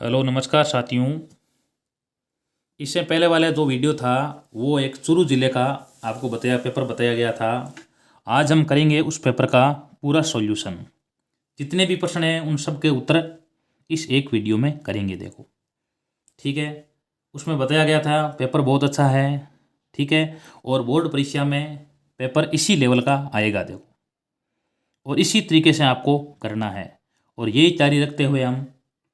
Hello नमस्कार साथियों। इससे पहले वाला जो वीडियो था वो एक चुरू ज़िले का आपको पेपर बताया गया था। आज हम करेंगे उस पेपर का पूरा सॉल्यूशन। जितने भी प्रश्न हैं उन सब के उत्तर इस एक वीडियो में करेंगे। देखो ठीक है। उसमें बताया गया था पेपर बहुत अच्छा है, ठीक है, और बोर्ड परीक्षा में पेपर इसी लेवल का आएगा। देखो और इसी तरीके से आपको करना है और यही जारी रखते हुए हम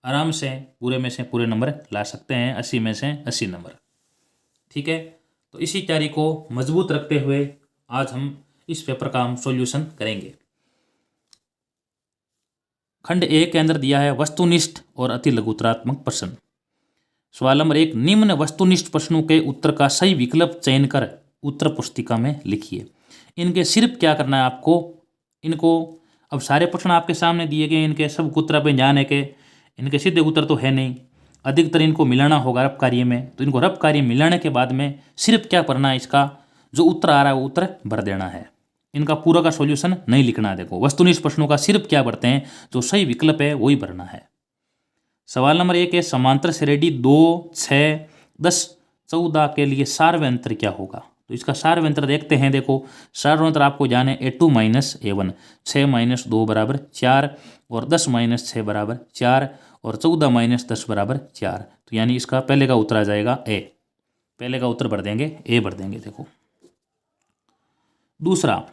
आराम से पूरे में से पूरे नंबर ला सकते हैं, 80 में से 80 नंबर। ठीक है, तो इसी तैयारी को मजबूत रखते हुए आज हम इस पेपर का हम सॉल्यूशन करेंगे। खंड ए के अंदर दिया है वस्तुनिष्ठ और अति लघुतरात्मक प्रश्न। सवाल नंबर 1, निम्न वस्तुनिष्ठ प्रश्नों के उत्तर का सही विकल्प चयन कर उत्तर पुस्तिका में लिखिए। इनके सिर्फ क्या करना है आपको, इनको अब सारे प्रश्न आपके सामने दिए गए, इनके सब उत्तर पे ध्यान है कि इनके सीधे उत्तर तो है नहीं, अधिकतर इनको मिलाना होगा रफ कार्य में। तो इनको रफ कार्य मिलाने के बाद में सिर्फ क्या करना है, इसका जो उत्तर आ रहा है वो उत्तर भर देना है। इनका पूरा का सॉल्यूशन नहीं लिखना है। देखो वस्तुनिष्ठ प्रश्नों का सिर्फ क्या भरते हैं, जो सही विकल्प है वही भरना है। सवाल नंबर 1 है समांतर श्रेणी 2, 6, 10, 14 के लिए सार्वयंत्र क्या होगा। तो इसका सार्वयंत्र देखते हैं। देखो सार्वयंत्र आपको जाने A2 माइनस A1, 6 माइनस 2 बराबर 4 और 10 माइनस 6 बराबर 4 और 14 माइनस 10 बराबर 4। तो यानी इसका पहले का उत्तर आ जाएगा ए। पहले का उत्तर भर देंगे, ए भर देंगे। देखो दूसरा,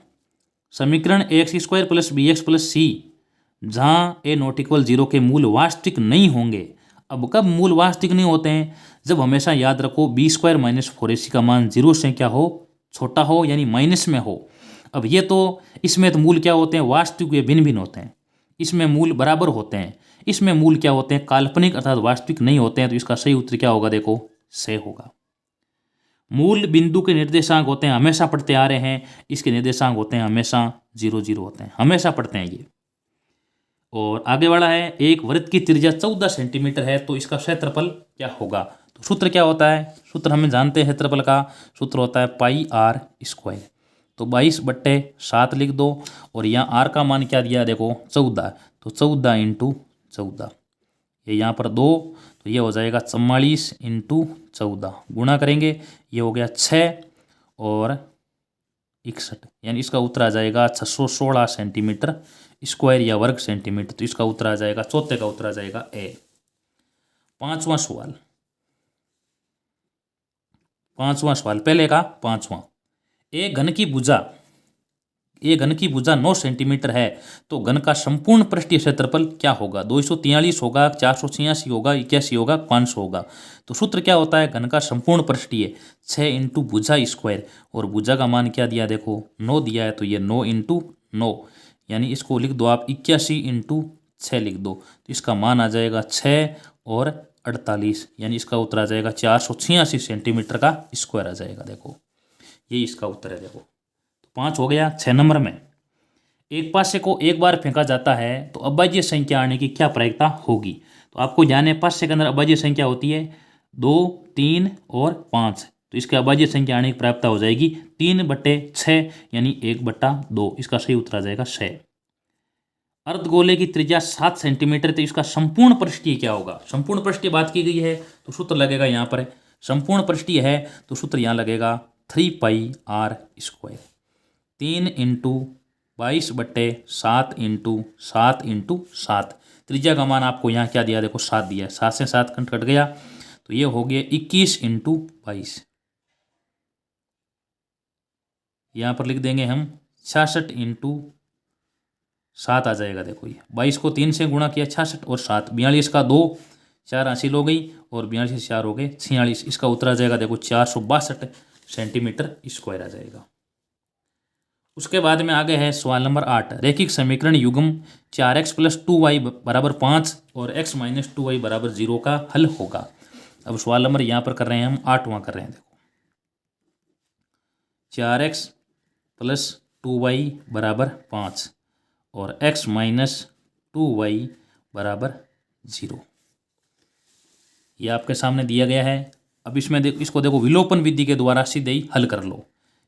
समीकरण x² प्लस bx प्लस सी जहाँ ए नॉट इक्वल 0 के मूल वास्तविक नहीं होंगे। अब कब मूल वास्तविक नहीं होते हैं, जब हमेशा याद रखो b² माइनस 4ac का मान 0 से क्या हो, छोटा हो, यानी माइनस में हो। अब ये तो इसमें तो मूल क्या होते हैं, वास्तविक वे भिन्न भिन्न होते हैं। इसमें मूल बराबर होते हैं, इसमें मूल क्या होते हैं, काल्पनिक अर्थात वास्तविक नहीं होते हैं। तो इसका सही उत्तर क्या होगा, देखो से होगा। मूल बिंदु के निर्देशांक होते हैं, हमेशा पढ़ते आ रहे हैं, इसके निर्देशांक होते हैं हमेशा 0 0 होते हैं, हमेशा पढ़ते हैं ये। और आगे वाला है, एक वृत्त की त्रिज्या 14 सेंटीमीटर है, तो इसका क्षेत्रफल क्या होगा। तो सूत्र क्या होता है, सूत्र हमें जानते हैं, क्षेत्रफल का सूत्र होता है πr²। तो 22/7 लिख दो और यहाँ आर का मान क्या दिया, देखो 14, तो 14 × 14, ये यहाँ पर 2, तो ये हो जाएगा 44 × 14, गुणा करेंगे, ये हो गया 6 और 61, यानी इसका उत्तर आ जाएगा 616 सेंटीमीटर स्क्वायर या वर्ग सेंटीमीटर। तो इसका उत्तर आ जाएगा, चौथे का उत्तर आ जाएगा ए। पांचवा सवाल पहले का पांचवा, एक घन की भुजा 9 सेंटीमीटर है, तो घन का संपूर्ण पृष्ठीय क्षेत्रफल क्या होगा। 243 होगा, 486 होगा, 81 होगा, 500 होगा। तो सूत्र क्या होता है, घन का संपूर्ण पृष्ठीय 6 × भुजा स्क्वायर, और भुजा का मान क्या दिया, देखो 9 दिया है, तो ये 9 × 9, यानी इसको लिख दो आप 81 × 6 लिख दो, तो इसका मान आ जाएगा 6 और 48, यानी इसका उत्तर आ जाएगा 486 सेंटीमीटर का स्क्वायर आ जाएगा। देखो ये इसका उत्तर है। देखो 5 हो गया। 6 नंबर में, एक पासे को एक बार फेंका जाता है तो अभाज्य संख्या आने की क्या प्रायिकता होगी। तो आपको जाने पासे के अंदर अभाज्य संख्या होती है 2, 3 और 5, तो इसके अभाज्य संख्या आने की प्रायिकता हो जाएगी 3/6, यानी 1/2। इसका सही उत्तर आ जाएगा 6। अर्धगोले की त्रिज्या 7 सेंटीमीटर, तो इसका संपूर्ण पृष्ठीय क्या होगा। संपूर्ण पृष्ठीय बात की गई है तो सूत्र लगेगा यहाँ पर, संपूर्ण पृष्ठीय है तो सूत्र यहाँ लगेगा 3πr²। 3 × 22/7 × 7 × 7, त्रिज्या का मान आपको यहाँ क्या दिया, देखो 7 दिया है, 7 से 7 कट गया, तो ये हो गया 21 × 22। यहाँ पर लिख देंगे हम 66 × 7 आ जाएगा। देखो ये 22 को 3 से गुणा किया, 66 और 7, 42 का 2, 4 हासिल हो गई, और 42 से 4 हो गए 46। इसका उत्तर आ जाएगा, देखो 462 सेंटीमीटर स्क्वायर आ जाएगा। उसके बाद में आगे है सवाल नंबर 8, रैखिक समीकरण युग्म 4x + 2y = 5 और x - 2y = 0 का हल होगा। अब सवाल नंबर यहाँ पर कर रहे हैं हम 8वां कर रहे हैं। देखो 4x + 2y = 5 और x - 2y = 0, ये आपके सामने दिया गया है। अब इसमें इसको देखो विलोपन विधि के द्वारा सीधे ही हल कर लो।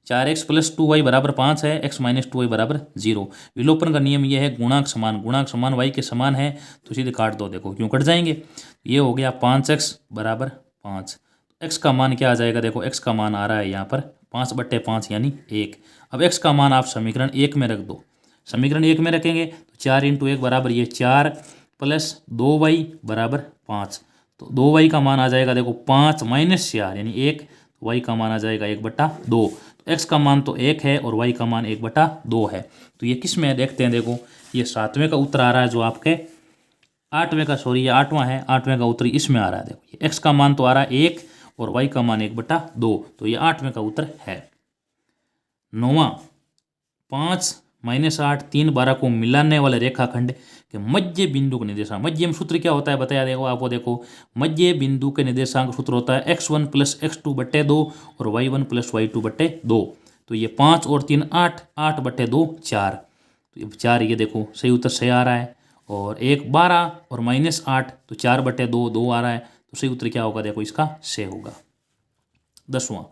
4x प्लस 2y बराबर 5 है, x माइनस 2y बराबर 0। विलोपन का नियम यह है गुणांक समान y के समान है तो सीधे काट दो, देखो क्यों कट जाएंगे। ये हो गया 5x बराबर 5। x का मान क्या आ जाएगा, देखो x का मान आ रहा है यहाँ पर 5/5 यानी 1। अब x का मान आप समीकरण 1 में रख दो। समीकरण 1 में रखेंगे तो 4 × 1 बराबर ये 4 प्लस 2y बराबर 5। तो 2y का मान आ जाएगा देखो 5 माइनस 4 यानी 1। y का मान आ जाएगा 1/2। तो x का मान तो 1 है और y का मान 1/2 है। तो ये किस में देखते हैं, देखो ये 7वें का उत्तर आ रहा है जो आपके 8वें का, सॉरी ये 8वां है, 8वें का उत्तर इसमें आ रहा है। देखो ये x का मान तो आ रहा है 1 और y का मान 1/2, तो ये 8वें का उत्तर है। 9वां 5 माइनस 8 3 12 को मिलाने वाले रेखाखंड के मध्य बिंदु का निर्देशांक। मध्य में सूत्र क्या होता है बताया देखो आपको, देखो मध्य बिंदु के निर्देशांक सूत्र होता है x1 प्लस x2/2 और y1 प्लस y2/2। तो ये 5 और 3 8, 8/2 4। तो ये 4 ये देखो सही उत्तर सही आ रहा है। और 1 12 और माइनस 8 तो 4/2 2 आ रहा है। तो सही उत्तर क्या होगा, देखो इसका से होगा। 10वां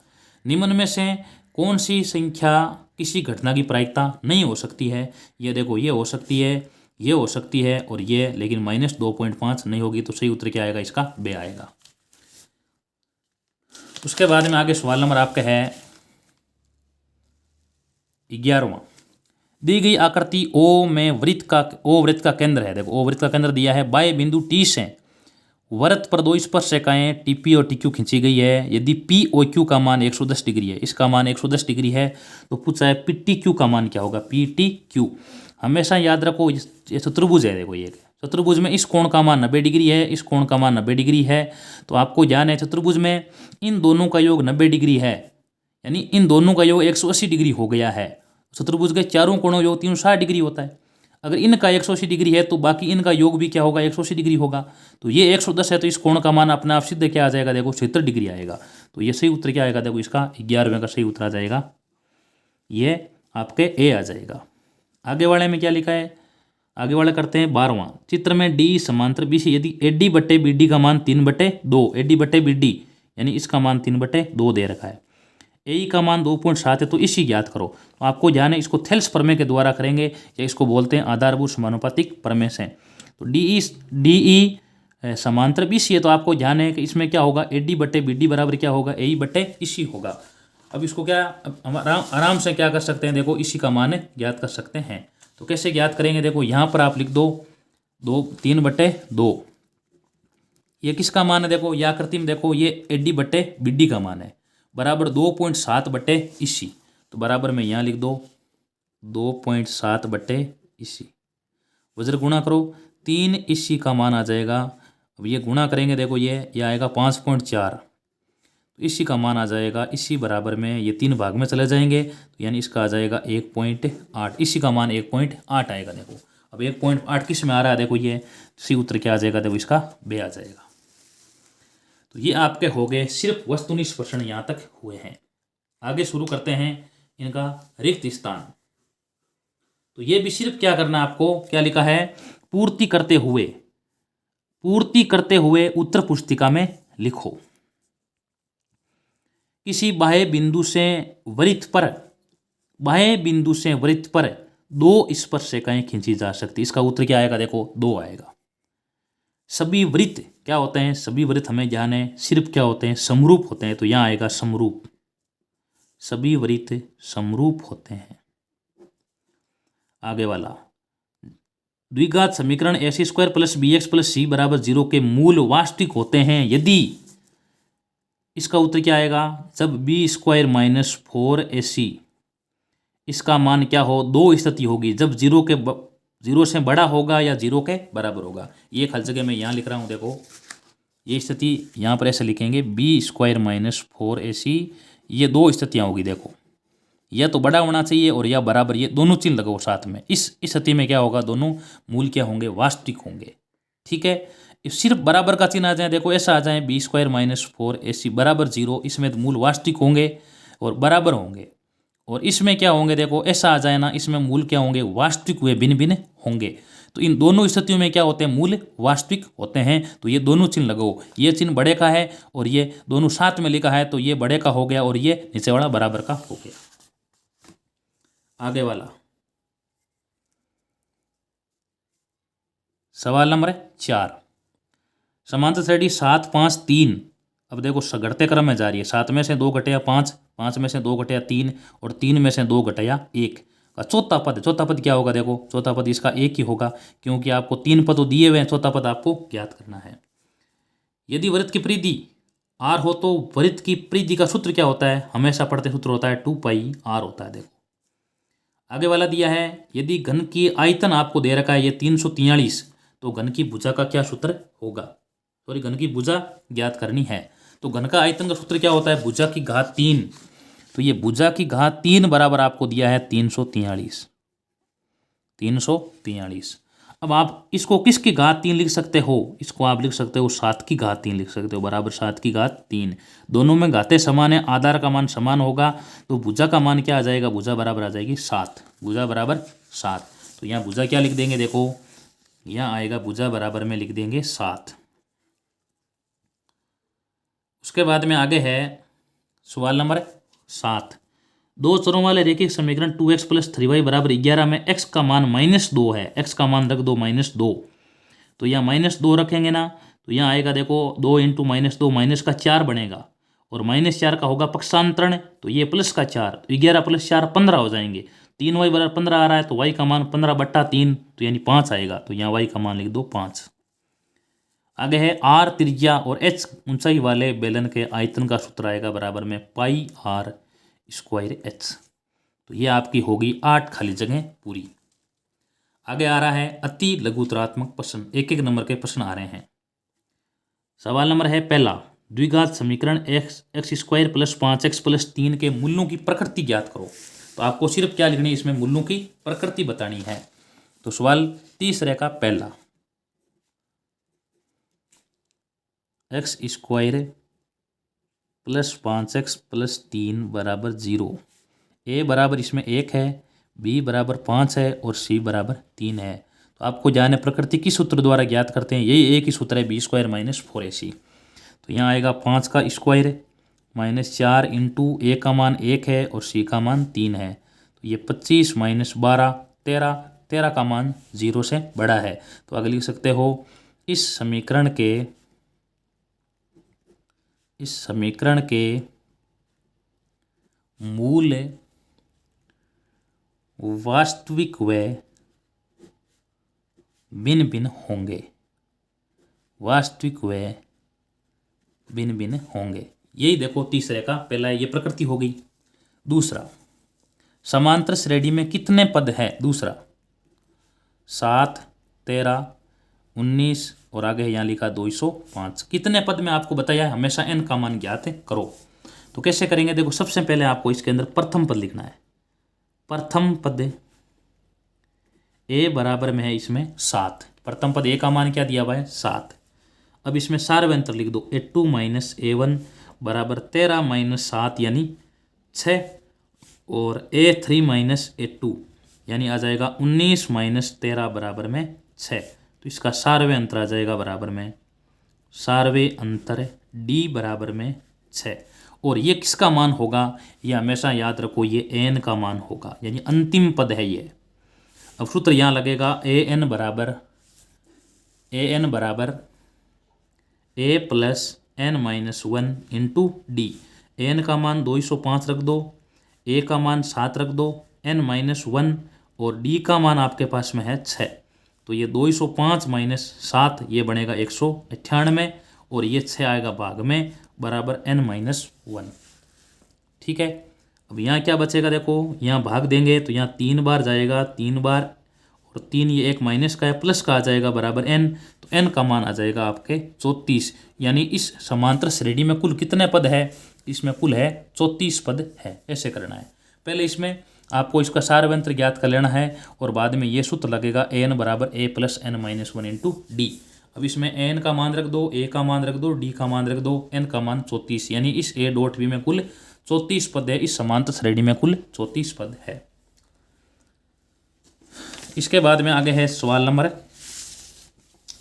निम्न में से कौन सी संख्या किसी घटना की प्रायिकता नहीं हो सकती है। ये देखो ये हो सकती है, ये हो सकती है और ये, लेकिन -2.5 नहीं होगी। तो सही उत्तर क्या आएगा, इसका बे आएगा। उसके बाद में आगे सवाल नंबर आपका है 11वां। दी गई आकृति ओ में वृत्त का केंद्र है। देखो ओ वृत्त का केंद्र दिया है, बाह्य बिंदु टी से वृत्त पर 2 स्पर्शरेखाएं टीपी और टीक्यू खींची गई है। यदि पी ओ क्यू का मान 110 डिग्री है, इसका मान 110 डिग्री है, तो पूछा है पी टी क्यू का मान क्या होगा, पी टी क्यू। हमेशा याद रखो ये चतुर्भुज है, देखो ये चतुर्भुज में इस कोण का मान 90 डिग्री है, इस कोण का मान 90 डिग्री है। तो आपको ध्यान है चतुर्भुज में इन दोनों का योग 90 डिग्री है, यानी इन दोनों का योग 180 डिग्री हो गया है। चतुर्भुज के चारों कोणों योग 360 डिग्री होता है। अगर इनका 180 डिग्री है तो बाकी इनका योग भी क्या होगा, 180 डिग्री होगा। तो ये 110 है तो इस कोण का मान अपने आप सिद्ध क्या आ जाएगा, देखो 76 डिग्री आएगा। तो ये सही उत्तर क्या आएगा, देखो इसका 11वें का सही उत्तर आ जाएगा, ये आपके ए आ जाएगा। आगे वाले में क्या लिखा है, आगे वाले करते हैं 12वां। चित्र में डी समांतर बी सी, यदि एडी बटे बी डी का मान 3/2, एडी बटे बी डी यानी इसका मान 3/2 दे रखा है। ए का मान 2.7 है तो इसी ज्ञात करो। तो आपको ध्यान है इसको थेल्स प्रमेय के द्वारा करेंगे, या इसको बोलते हैं आधारभूत समानुपातिक प्रमेय से। तो डी समांतर बी सी है तो आपको ध्यान है कि इसमें क्या होगा, एडी बटे बी डी बराबर क्या होगा, ए बटे इसी होगा। अब इसको क्या हम आराम से क्या कर सकते हैं, देखो इसी का मान ज्ञात कर सकते हैं। तो कैसे ज्ञात करेंगे, देखो यहाँ पर आप लिख दो 3/2। ये किसका मान है, देखो या आकृति में देखो ये एडी बटे बी डी का मान है बराबर 2.7 बटे इसी। तो बराबर में यहाँ लिख दो 2.7 बटे इसी, वज्र गुणा करो 3 इसी का मान आ जाएगा। अब ये गुणा करेंगे, देखो ये आएगा 5.4, तो इसी का मान आ जाएगा इसी बराबर में ये 3 भाग में चले जाएंगे, तो यानी इसका आ जाएगा 1.8, इसी का मान 1.8 आएगा। देखो अब 1.8 किस में आ रहा है, देखो ये सी उत्तर क्या आ जाएगा, देखो इसका बे आ जाएगा। तो ये आपके हो गए सिर्फ वस्तुनिष्ठ प्रश्न यहाँ तक हुए हैं। आगे शुरू करते हैं इनका रिक्त स्थान। तो ये भी सिर्फ क्या करना है आपको, क्या लिखा है, पूर्ति करते हुए उत्तर पुस्तिका में लिखो। किसी बाह्य बिंदु से वृत्त पर 2 स्पर्शरेखाएं खींची जा सकती। इसका उत्तर क्या आएगा, देखो 2 आएगा। सभी वृत्त क्या होते हैं, सभी वृत्त हमें ध्यान है सिर्फ क्या होते हैं, समरूप होते हैं। तो यहाँ आएगा समरूप, सभी वृत्त समरूप होते हैं। आगे वाला द्विघात समीकरण ac² + bx + c = 0 के मूल वास्तविक होते हैं यदि, इसका उत्तर क्या आएगा, जब b² - 4ac इसका मान क्या हो, 2 स्थिति होगी, जब 0 से बड़ा होगा या 0 के बराबर होगा। ये हर जगह मैं यहाँ लिख रहा हूँ, देखो ये स्थिति यहाँ पर ऐसे लिखेंगे b² - 4ac, ये 2 स्थितियाँ होगी। देखो यह तो बड़ा होना चाहिए और या बराबर, ये दोनों चिन्ह लगाओ साथ में। इस स्थिति में क्या होगा, दोनों मूल क्या होंगे, वास्तविक होंगे। ठीक है, सिर्फ बराबर का चिन्ह आ जाए, देखो ऐसा आ जाए b² - 4ac = 0, इसमें तो मूल वास्तविक होंगे और बराबर होंगे। और इसमें क्या होंगे, देखो ऐसा आ जाए ना, इसमें मूल क्या होंगे, वास्तविक हुए भिन्न भिन्न होंगे। तो इन दोनों स्थितियों में क्या होते हैं, मूल वास्तविक होते हैं। तो ये दोनों चिन्ह लगाओ, ये चिन्ह बड़े का है और ये दोनों साथ में लिखा है, तो ये बड़े का हो गया और ये नीचे वाला बराबर का हो गया। आगे वाला सवाल नंबर 4, समांतर श्रेणी 7 5 3। अब देखो घटते क्रम में जा रही है, 7 में से 2 घटाया 5, 5 में से 2 घटाया 3 और 3 में से 2 घटाया 1 का चौथा पद। चौथा पद क्या होगा? देखो चौथा पद इसका 1 ही होगा, क्योंकि आपको 3 पद तो दिए हुए हैं, चौथा पद आपको ज्ञात करना है। यदि वृत्त की परिधि r हो तो वृत्त की परिधि का सूत्र क्या होता है? हमेशा पढ़ते सूत्र होता है 2 पाई r होता है। देखो आगे वाला दिया है, यदि घन की आयतन आपको दे रखा है ये 343, तो घन की भुजा का क्या सूत्र होगा? सॉरी, घन की भुजा ज्ञात करनी है। तो घन का आयतन का सूत्र क्या होता है? भुजा की घात 3। तो ये भुजा की घात 3 बराबर आपको दिया है 343। 343। अब आप इसको किसकी घात 3 लिख सकते हो? इसको आप लिख सकते हो 7 की घात 3 लिख सकते हो, बराबर 7 की घात 3। दोनों में घातें समान है, आधार का मान समान होगा, तो भुजा का मान क्या आ जाएगा? भुजा बराबर आ जाएगी 7। भुजा बराबर 7। तो यहाँ भुजा क्या लिख देंगे? देखो यहाँ आएगा भुजा बराबर में लिख देंगे 7। उसके बाद में आगे है सवाल नंबर 7, दो चरों वाले रेखिक समीकरण 2x + 3y बराबर 11 में x का मान -2 है। x का मान रख दो -2। तो यहाँ -2 रखेंगे ना, तो यहाँ आएगा देखो 2 × -2 माइनस का 4 बनेगा, और -4 का होगा पक्षांतरण, तो ये प्लस का 4, तो 11 + 4 15 हो जाएंगे। 3y बराबर 15 आ रहा है, तो y का मान 15/3, तो यानी 5 आएगा। तो यहाँ y का मान लिख दो 5। आगे है r त्रिज्या और h ऊंचाई वाले बेलन के आयतन का सूत्र आएगा बराबर में πr² h। तो ये आपकी होगी 8 खाली जगह पूरी। आगे आ रहा है अति लघुतरात्मक प्रश्न, एक एक नंबर के प्रश्न आ रहे हैं। सवाल नंबर है पहला, द्विघात समीकरण x² + 5x + 3 के मूल्यों की प्रकृति ज्ञात करो। तो आपको सिर्फ क्या लिखनी है? इसमें मूल्यों की प्रकृति बतानी है। तो सवाल तीसरे का पहला, x² + 5x + 3 बराबर 0। a बराबर इसमें 1 है, b बराबर 5 है और c बराबर 3 है। तो आपको जाने प्रकृति किस सूत्र द्वारा ज्ञात करते हैं? यही एक ही सूत्र है, b² - 4ac। तो यहाँ आएगा 5 का स्क्वायर -4 × a का मान 1 है और c का मान 3 है। तो ये 25 - 12 13, 13 का मान 0 से बड़ा है। तो आगे लिख सकते हो इस समीकरण के मूल वास्तविक व भिन्न भिन्न होंगे। वास्तविक व भिन्न भिन्न होंगे। यही देखो तीसरे का पहला ये प्रकृति हो गई। दूसरा, समांतर श्रेणी में कितने पद है? दूसरा 7 13 19 और आगे यहाँ लिखा 205। कितने पद में आपको बताया है? हमेशा n का मान ज्ञात करो। तो कैसे करेंगे? देखो सबसे पहले आपको इसके अंदर प्रथम पद लिखना है। प्रथम पद a बराबर में है इसमें 7। प्रथम पद a का मान क्या दिया हुआ है? 7। अब इसमें सार्वयंत्र लिख दो, a2 - a1 बराबर 13 - 7 यानी 6, और a3 - a2 यानी आ जाएगा 19 - 13 बराबर में 6। तो इसका सार्वय अंतर आ जाएगा बराबर में सार्वय अंतर d बराबर में 6। और ये किसका मान होगा? ये हमेशा याद रखो, ये n का मान होगा, यानी अंतिम पद है ये। अब सूत्र यहाँ लगेगा an बराबर a + n - 1 × d। an का मान 205 रख दो, a का मान 7 रख दो, n - 1 और d का मान आपके पास में है 6। तो ये 205 - 7 ये बनेगा 198, और ये 6 आएगा भाग में बराबर n - 1। ठीक है। अब यहाँ क्या बचेगा? देखो यहाँ भाग देंगे तो यहाँ 3 बार जाएगा, 3 बार, और 3 ये एक माइनस का है, प्लस का आ जाएगा बराबर n। तो n का मान आ जाएगा आपके 34। यानी इस समांतर श्रेणी में कुल कितने पद है? इसमें कुल है 34 पद है। ऐसे करना है। पहले इसमें आपको इसका सार्वयंत्र ज्ञात कर लेना है, और बाद में ये सूत्र लगेगा an बराबर a + n - 1 × d। अब इसमें n का मान रख दो, a का मान रख दो, d का मान रख दो, n का मान 34, यानी इस a.b में कुल 34 पद है। इस समांतर श्रेणी में कुल 34 पद है। इसके बाद में आगे है सवाल नंबर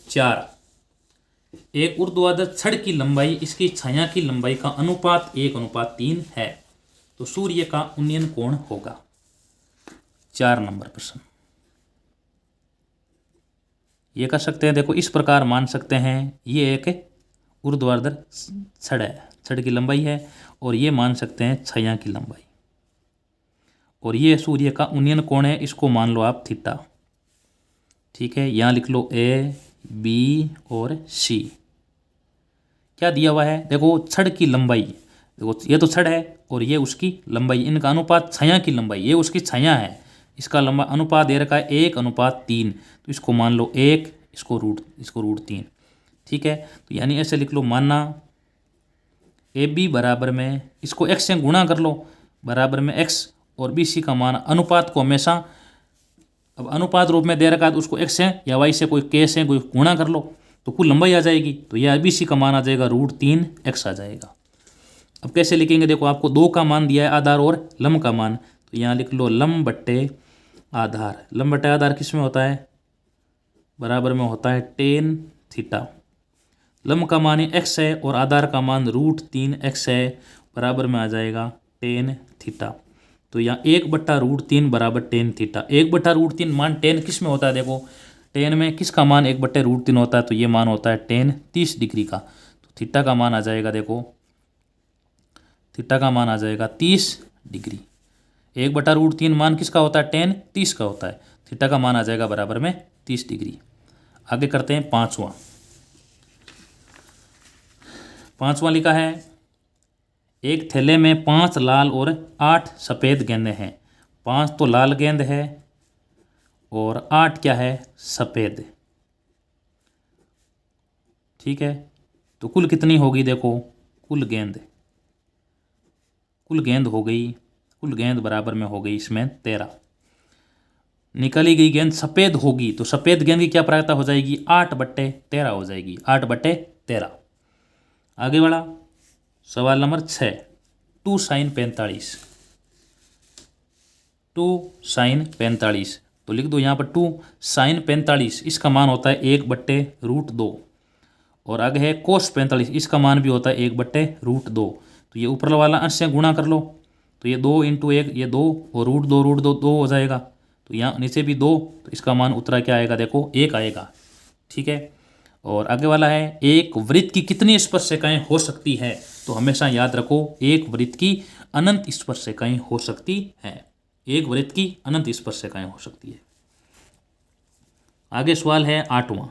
4, एक ऊर्ध्वाधर छड़ की लंबाई इसकी छाया की लंबाई का अनुपात 1:3 है, तो सूर्य का उन्नयन कोण होगा। 4 नंबर प्रश्न। ये कर सकते हैं, देखो इस प्रकार मान सकते हैं, ये एक ऊर्ध्वाधर छड़ है, छड़ की लंबाई है, और ये मान सकते हैं छाया की लंबाई, और ये सूर्य का उन्नयन कोण है, इसको मान लो आप थीटा। ठीक है, यहाँ लिख लो ए बी और सी। क्या दिया हुआ है, देखो छड़ की लंबाई, देखो ये तो छड़ है और ये उसकी लंबाई, इनका अनुपात छाया की लंबाई, ये उसकी छाया है, इसका लंबा अनुपात दे रखा है 1:3, तो इसको मान लो 1, इसको रूट 3। ठीक है, तो यानी ऐसे लिख लो, माना ए बी बराबर में, इसको x से गुणा कर लो, बराबर में x, और बी सी का मान, अनुपात को हमेशा, अब अनुपात रूप में दे रखा है तो उसको x से या y से, कोई k से कोई गुणा कर लो तो कुल लंबाई आ जाएगी, तो यह बी सी का मान आ जाएगा √3x आ जाएगा। अब कैसे लिखेंगे, देखो आपको 2 का मान दिया है, आधार और लंब का मान, तो यहाँ लिख लो लंब बट्टे आधार। लंब बट्टे आधार किस में होता है, बराबर में होता है tan थीटा। लंब का मान x है और आधार का मान √3x है, बराबर में आ जाएगा tan थीटा। तो यहाँ 1/√3 बराबर tan थीटा। 1/√3 मान tan किस में होता है, देखो tan में किसका मान 1/√3 होता है, तो ये मान होता है tan 30 डिग्री का। तो थीटा का मान आ जाएगा, देखो थीटा का मान आ जाएगा 30 डिग्री। 1/√3 मान किसका होता है, tan 30 का होता है, थीटा का मान आ जाएगा बराबर में 30 डिग्री। आगे करते हैं पांचवा लिखा है, एक थैले में 5 लाल और 8 सफ़ेद गेंदें हैं। 5 तो लाल गेंद है और 8 क्या है, सफ़ेद। ठीक है, तो कुल कितनी होगी, देखो कुल गेंद हो गई, कुल गेंद बराबर में हो गई इसमें 13। निकाली गई गेंद सफ़ेद होगी, तो सफ़ेद गेंद की क्या प्रायिकता हो जाएगी, 8/13 हो जाएगी, 8/13। आगे बढ़ा, सवाल नंबर 6, 2 sin 45। 2 sin 45, तो लिख दो यहाँ पर 2 sin 45, इसका मान होता है 1/√2, और आगे है cos 45, इसका मान भी होता है 1/√2। तो ये ऊपर वाला अंश से गुणा कर लो, तो ये 2 × 1, ये 2, और √2 हो जाएगा, तो यहाँ नीचे भी 2, तो इसका मान उत्तरा क्या आएगा, देखो 1 आएगा। ठीक है, और आगे वाला है, एक वृत्त की कितनी स्पर्शरेखाएं हो सकती है, तो हमेशा याद रखो एक वृत्त की अनंत स्पर्शरेखाएं हो सकती है, एक वृत्त की अनंत स्पर्शरेखाएं हो सकती है। आगे सवाल है 8वां,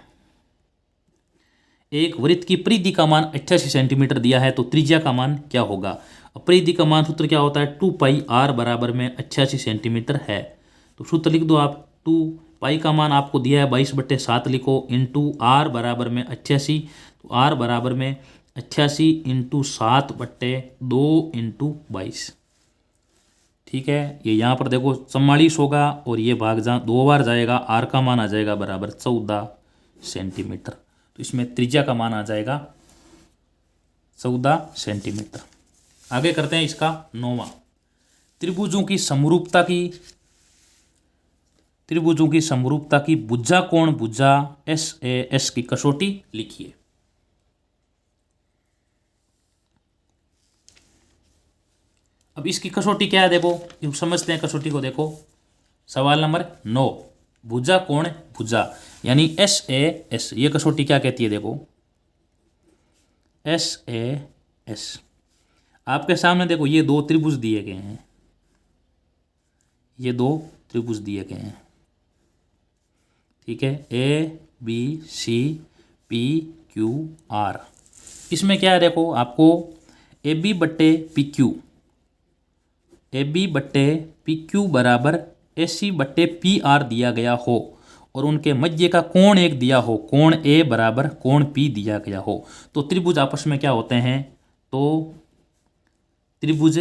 एक वृत्त की परिधि का मान 88 सेंटीमीटर दिया है, तो त्रिज्या का मान क्या होगा। परिधि का मान सूत्र क्या होता है, 2πr बराबर में 88 सेंटीमीटर है, तो सूत्र लिख दो आप, 2 पाई का मान आपको दिया है 22/7 लिखो, इंटू r बराबर में 88, तो r बराबर में 88 × 7/2 × 22। ठीक है, ये यहाँ पर देखो 44 होगा, और ये भाग जहाँ 2 बार जाएगा, r का मान आ जाएगा बराबर 14 सेंटीमीटर, तो इसमें त्रिज्या का मान आ जाएगा 14 सेंटीमीटर। आगे करते हैं इसका 9वां, त्रिभुजों की समरूपता की भुजा कोण भुजा SAS की कसौटी लिखिए। अब इसकी कसौटी क्या है, देखो समझते हैं कसौटी को। देखो सवाल नंबर 9, भुजा कोण भुजा यानी SAS, ये कसौटी क्या कहती है, देखो SAS। आपके सामने देखो ये 2 त्रिभुज दिए गए हैं, ये 2 त्रिभुज दिए गए हैं। ठीक है, ABCPQR। इसमें क्या है, देखो आपको AB/PQ बराबर AC/PR दिया गया हो, और उनके मध्य का कोण एक दिया हो, कोण A बराबर कोण P दिया गया हो, तो त्रिभुज आपस में क्या होते हैं, तो त्रिभुज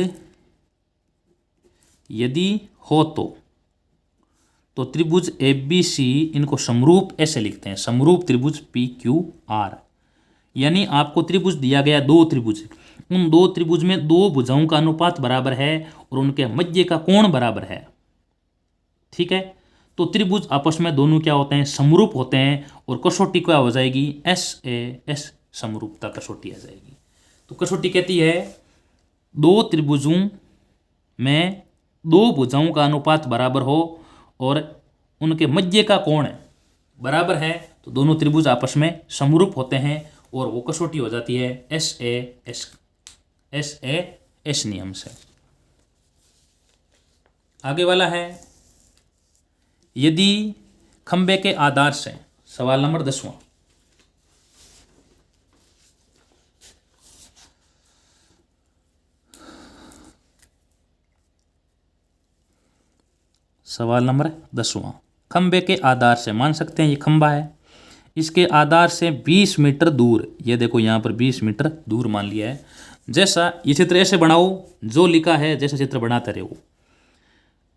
यदि हो तो त्रिभुज ABC, इनको समरूप ऐसे लिखते हैं, समरूप त्रिभुज PQR। यानी आपको त्रिभुज दिया गया 2 त्रिभुज, उन 2 त्रिभुज में 2 भुजाओं का अनुपात बराबर है और उनके मध्य का कोण बराबर है। ठीक है, तो त्रिभुज आपस में दोनों क्या होते हैं, समरूप होते हैं, और कसौटी क्या हो जाएगी, SAS समरूपता कसौटी आ जाएगी। तो कसौटी कहती है 2 त्रिभुजों में 2 भुजाओं का अनुपात बराबर हो और उनके मध्य का कोण बराबर है तो दोनों त्रिभुज आपस में समरूप होते हैं और वो कसौटी हो जाती है एस नियम से। आगे वाला है, यदि खंबे के आधार से, सवाल नंबर 10वां, सवाल नंबर 10वां, खंबे के आधार से, मान सकते हैं ये खंबा है, इसके आधार से 20 मीटर दूर, ये देखो यहाँ पर 20 मीटर दूर मान लिया है। जैसा ये चित्र ऐसे बनाओ, जो लिखा है जैसा चित्र बनाते रहो।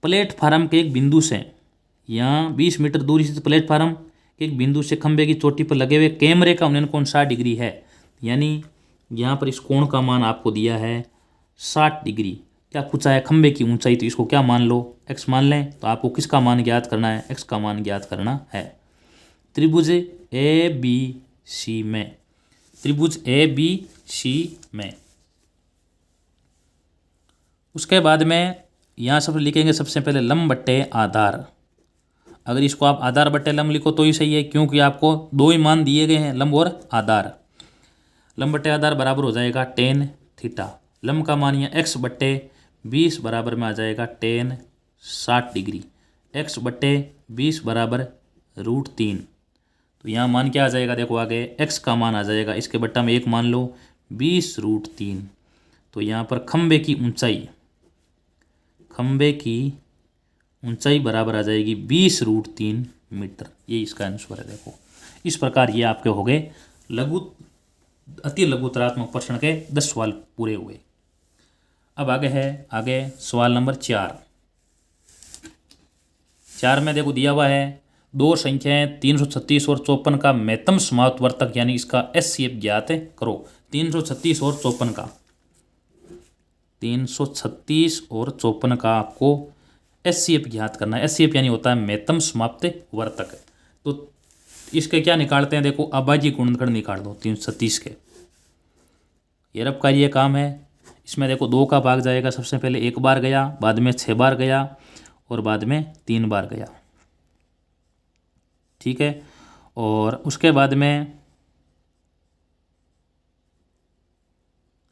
प्लेटफार्म के एक बिंदु से, यहाँ 20 मीटर दूर स्थित प्लेटफार्म के एक बिंदु से खंबे की चोटी पर लगे हुए कैमरे का उन्नयन कोण 60 डिग्री है। यानी यहाँ पर इस कोण का मान आपको दिया है 60 डिग्री। क्या पूछा है, खंबे की ऊंचाई, तो इसको क्या मान लो, x मान लें। तो आपको किसका मान ज्ञात करना है, x का मान ज्ञात करना है। त्रिभुज ए बी सी में, त्रिभुज ए बी सी में, उसके बाद में यहाँ सब लिखेंगे सबसे पहले लंब बट्टे आधार। अगर इसको आप आधार बट्टे लंब लिखो तो ही सही है, क्योंकि आपको दो ही मान दिए गए हैं, लंब और आधार। लंब बट्टे आधार बराबर हो जाएगा tan थीटा। लंब का मान यहाँ x बट्टे 20 बराबर में आ जाएगा tan 60 डिग्री। x बट्टे 20 बराबर √3। तो यहाँ मान क्या आ जाएगा, देखो आगे x का मान आ जाएगा, इसके बट्टा में 1 मान लो, 20√3। तो यहाँ पर खंबे की ऊंचाई, खंबे की ऊंचाई बराबर आ जाएगी 20√3 मीटर। ये इसका आंसर है। देखो इस प्रकार ये आपके हो गए अति लघुतरात्मक प्रश्न के 10 सवाल पूरे हुए। अब आगे है, आगे सवाल नंबर 4 में देखो दिया हुआ है, दो संख्याएं 336 और 54 का महत्तम समावर्तक यानी इसका HCF ज्ञात करो। 336 और 54 का, 336 और 54 का आपको HCF ज्ञात करना है। HCF यानी होता है महत्तम समाप्त वर्तक। तो इसके क्या निकालते हैं, देखो अभाज्य गुणनखंड निकाल दो 336 के। ये रब का ये काम है। इसमें देखो 2 का भाग जाएगा, सबसे पहले 1 बार गया, बाद में 6 बार गया और बाद में 3 बार गया, ठीक है। और उसके बाद में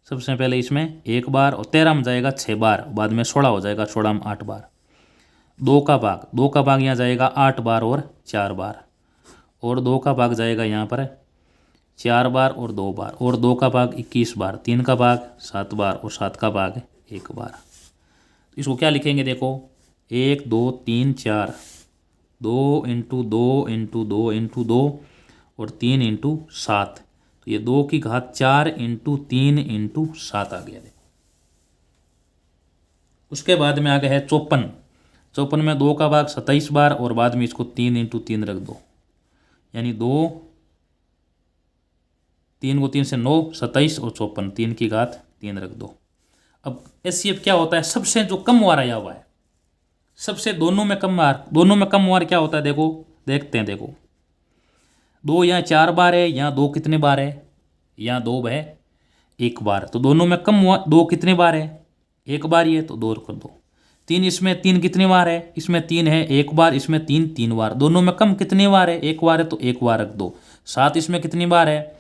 सबसे पहले इसमें 1 बार और 13 में जाएगा 6 बार, बाद में 16 हो जाएगा, 16 में 8 बार। 2 का भाग यहाँ जाएगा 8 बार और 4 बार, और 2 का भाग जाएगा यहाँ पर 4 बार और 2 बार, और 2 का भाग 21 बार, 3 का भाग 7 बार और 7 का भाग 1 बार। तो इसको क्या लिखेंगे, देखो 1 2 3 4, 2 × 2 × 2 × 2 और 3 × 7। तो ये 2 की घात 4 × 3 × 7 आ गया। देखो उसके बाद में आ गया है 54 में 2 का भाग 27 बार और बाद में इसको 3 × 3 रख दो, यानी 2, 3 को 3 से 9, 27 और 54, 3 की घात 3 रख दो। अब HCF क्या होता है, सबसे जो कम वार आया हुआ है, सबसे दोनों में कम वार क्या होता है, देखो देखते हैं। देखो 2 यहाँ 4 बार है, यहाँ 2 कितने बार है, यहाँ 2 है 1 बार। तो दोनों में कम 2 कितने बार है, 1 बार ही है, तो 2 कर दो। 3 इसमें 3 कितने बार है, इसमें 3 है 1 बार, इसमें 3 बार। दोनों में कम कितने बार है, 1 बार है, तो 1 बार रख दो। 7 इसमें कितनी बार है,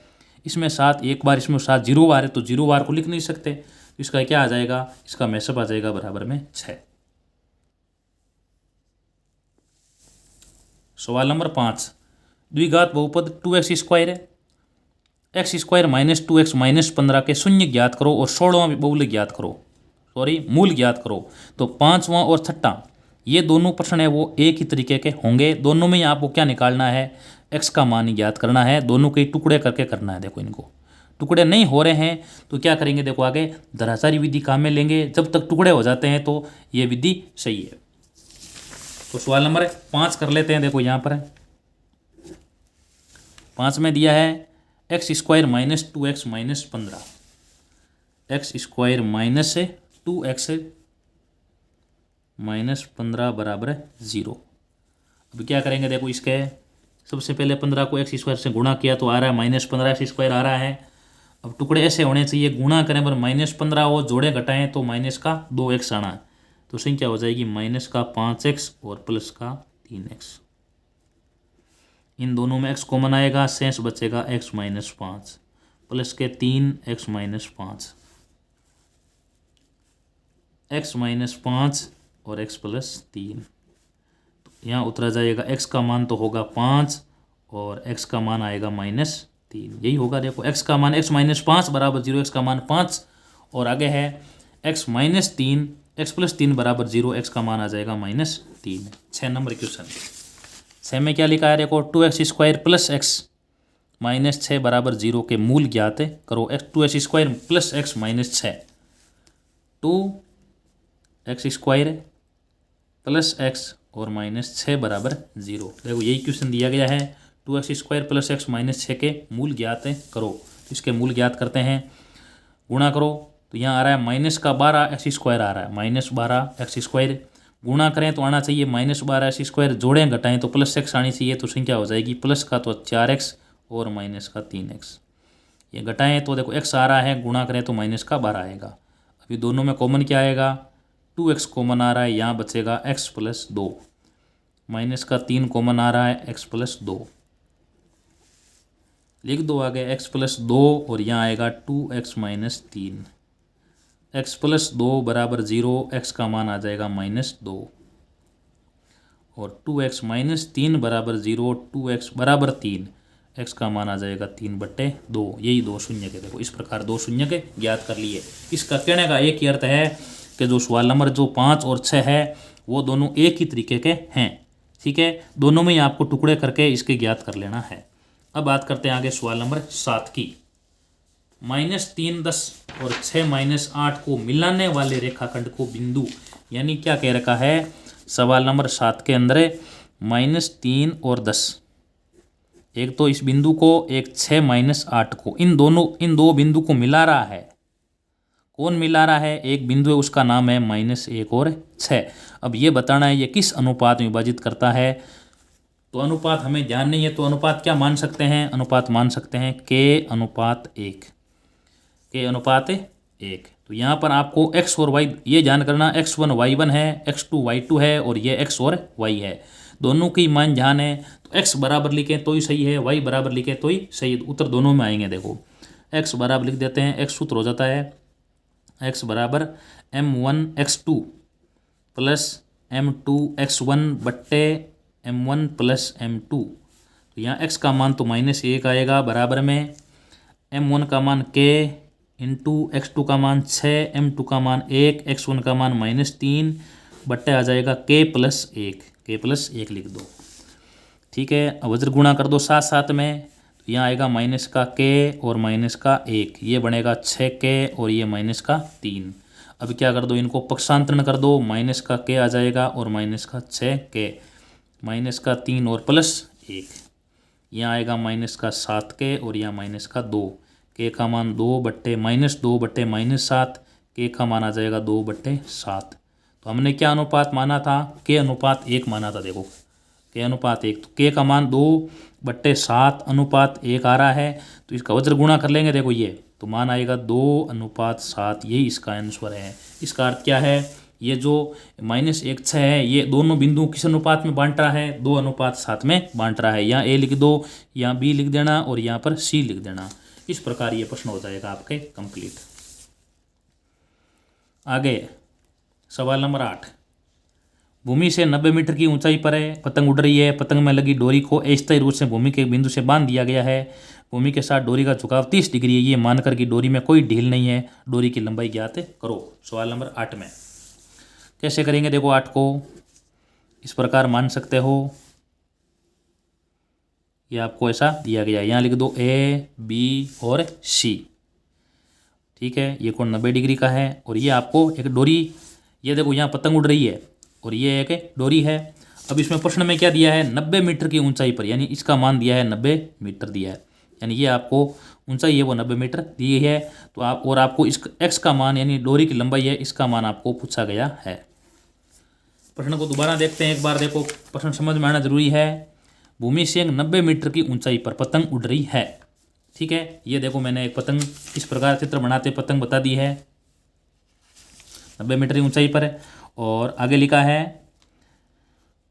इसमें 7 1 बार, इसमें 7 0 बार है, तो 0 बार को लिख नहीं सकते। तो इसका क्या आ जाएगा, इसका मैसअप आ जाएगा बराबर में 6। सवाल नंबर 5, द्विघात बहुपद 2x² है, x² - 2x - 15 के शून्य ज्ञात करो और 16वां बहुलक ज्ञात करो, मूल ज्ञात करो। तो 5वां और 6ठा ये दोनों प्रश्न है वो एक ही तरीके के होंगे। दोनों में आपको क्या निकालना है, x का मान ज्ञात करना है। दोनों के टुकड़े करके करना है। देखो इनको टुकड़े नहीं हो रहे हैं तो क्या करेंगे, देखो आगे धराशायी विधि काम में लेंगे। जब तक टुकड़े हो जाते हैं तो ये विधि सही है। तो सवाल नंबर 5 कर लेते हैं। देखो यहाँ पर 5 में दिया है x² - 2x - 15, x² - 2x - 15 बराबर 0। अब क्या करेंगे, देखो इसके सबसे पहले 15 को x² से गुणा किया तो आ रहा है -15 x² आ रहा है। अब टुकड़े ऐसे होने चाहिए, गुणा करें पर -15 हो, जोड़े घटाएं तो माइनस का 2x आना है। तो संख्या हो जाएगी माइनस का 5x और प्लस का 3x। इन दोनों में x कॉमन आएगा, शेष बचेगा x माइनस 5 प्लस के 3x माइनस 5, x माइनस 5 और x प्लस 3। तो यहाँ उतरा जाएगा, x का मान तो होगा 5 और x का मान आएगा -3। यही होगा। देखो x का मान x माइनस 5 बराबर 0, x का मान 5 और आगे है x माइनस 3, x प्लस 3 बराबर 0, x का मान आ जाएगा -3। 6 नंबर क्वेश्चन। 6 में क्या लिखा है देखो, 2x² प्लस x माइनस 6 बराबर 0 के मूल ज्ञात करो। 2x² plus x minus 6, 2x² plus x और -6 बराबर 0। देखो यही क्वेश्चन दिया गया है। 2x² प्लस x माइनस 6 के मूल ज्ञात करो। तो इसके मूल ज्ञात करते हैं, गुणा करो तो यहाँ आ रहा है माइनस का 12x² आ रहा है, -12x²। गुणा करें तो आना चाहिए -12x², जोड़ें घटाएं तो प्लस x आनी चाहिए। तो संख्या हो जाएगी प्लस का तो 4x और माइनस का 3x। ये घटाएं तो देखो x आ रहा है, गुणा करें तो माइनस का 12 आएगा। अभी दोनों में कॉमन क्या आएगा, 2x कॉमन आ रहा है, यहाँ बचेगा x प्लस 2, माइनस का 3 कॉमन आ रहा है, x प्लस 2। लिख दो आगे x प्लस 2 और यहाँ आएगा 2x माइनस 3, x प्लस 2 बराबर 0, x का मान आ जाएगा -2 और 2x माइनस 3 बराबर 0, 2x बराबर 3, x का मान आ जाएगा 3/2। यही दो शून्य के, देखो इस प्रकार दो शून्य के ज्ञात कर लिए। इसका कहने का एक ही अर्थ है कि जो सवाल नंबर जो 5 और 6 है वो दोनों एक ही तरीके के हैं। ठीक है, दोनों में ही आपको टुकड़े करके इसके ज्ञात कर लेना है। अब बात करते हैं आगे सवाल नंबर 7 की। -3 10 और 6 -8 को मिलाने वाले रेखाखंड को बिंदु, यानी क्या कह रखा है सवाल नंबर 7 के अंदर, -3 और 10, एक तो इस बिंदु को, एक 6 -8 को, इन दो बिंदु को मिला रहा है। कौन मिला रहा है, एक बिंदु है उसका नाम है -1 और 6। अब ये बताना है ये किस अनुपात में विभाजित करता है। तो अनुपात हमें ध्यान नहीं है, तो अनुपात क्या मान सकते हैं, अनुपात मान सकते हैं k अनुपात 1, k अनुपात 1। तो यहाँ पर आपको x और y ये जान करना, x1 y1 है, x2 y2 है और ये x और y है। दोनों की मान ध्यान है, तो x बराबर लिखें तो ही सही है, y बराबर लिखें तो ही सही। उत्तर दोनों में आएंगे। देखो x बराबर लिख देते हैं, x सूत्र हो जाता है x बराबर m1 x2 plus m2 x1 बट्टे m1 प्लस m2। तो यहाँ x का मान तो -1 आएगा, बराबर में m1 का मान k इंटू x2 का मान 6, m2 का मान 1, x1 का मान -3 बट्टे आ जाएगा k प्लस 1 लिख दो। ठीक है, अब वज्र गुणा कर दो साथ साथ में, तो यहाँ आएगा माइनस का k और माइनस का 1, ये बनेगा 6k और ये माइनस का 3। अब क्या कर दो, इनको पक्षांतरण कर दो, माइनस का k आ जाएगा और माइनस का 6k, माइनस का 3 और प्लस 1, यहाँ आएगा माइनस का 7k और यहाँ माइनस का 2, k का मान 2 बट्टे -7, k का मान आ जाएगा 2/7। तो हमने क्या अनुपात माना था, k अनुपात 1 माना था। देखो k अनुपात 1, तो k का मान 2/7 अनुपात 1 आ रहा है, तो इसका वज्र गुणा कर लेंगे। देखो ये तो मान आएगा 2/7, यही इसका आंसर है। इसका अर्थ क्या है, ये जो -1 6 है ये दोनों बिंदु किस अनुपात में बांट रहा है, 2/7 में बांट रहा है। यहाँ a लिख दो, यहाँ b लिख देना और यहाँ पर c लिख देना। इस प्रकार ये प्रश्न हो जाएगा आपके कंप्लीट। आगे सवाल नंबर 8। भूमि से 90 मीटर की ऊंचाई पर है, पतंग उड़ रही है। पतंग में लगी डोरी को अस्थायी रूप से भूमि के बिंदु से बांध दिया गया है। भूमि के साथ डोरी का झुकाव 30 डिग्री है, ये मानकर कि डोरी में कोई ढील नहीं है। डोरी की लंबाई ज्ञात करो। सवाल नंबर 8 में कैसे करेंगे, देखो 8 को इस प्रकार मान सकते हो, ये आपको ऐसा दिया गया है। यहाँ लिख दो A, B और C। ठीक है, ये कोण 90 डिग्री का है और ये आपको एक डोरी, ये देखो यहाँ पतंग उड़ रही है और ये एक डोरी है। अब इसमें प्रश्न में क्या दिया है, 90 मीटर की ऊंचाई पर, यानी इसका मान दिया है 90 मीटर दिया है, यानी ये आपको ऊंचाई है वो 90 मीटर दी है। तो आपको इस x का मान यानी डोरी की लंबाई है, इसका मान आपको पूछा गया है। प्रश्न को दोबारा देखते हैं एक बार। देखो प्रश्न समझ में आना जरूरी है। भूमि से 90 मीटर की ऊंचाई पर पतंग उड़ रही है। ठीक है, ये देखो मैंने एक पतंग इस प्रकार चित्र बनाते पतंग बता दी है, 90 मीटर की ऊंचाई पर है और आगे लिखा है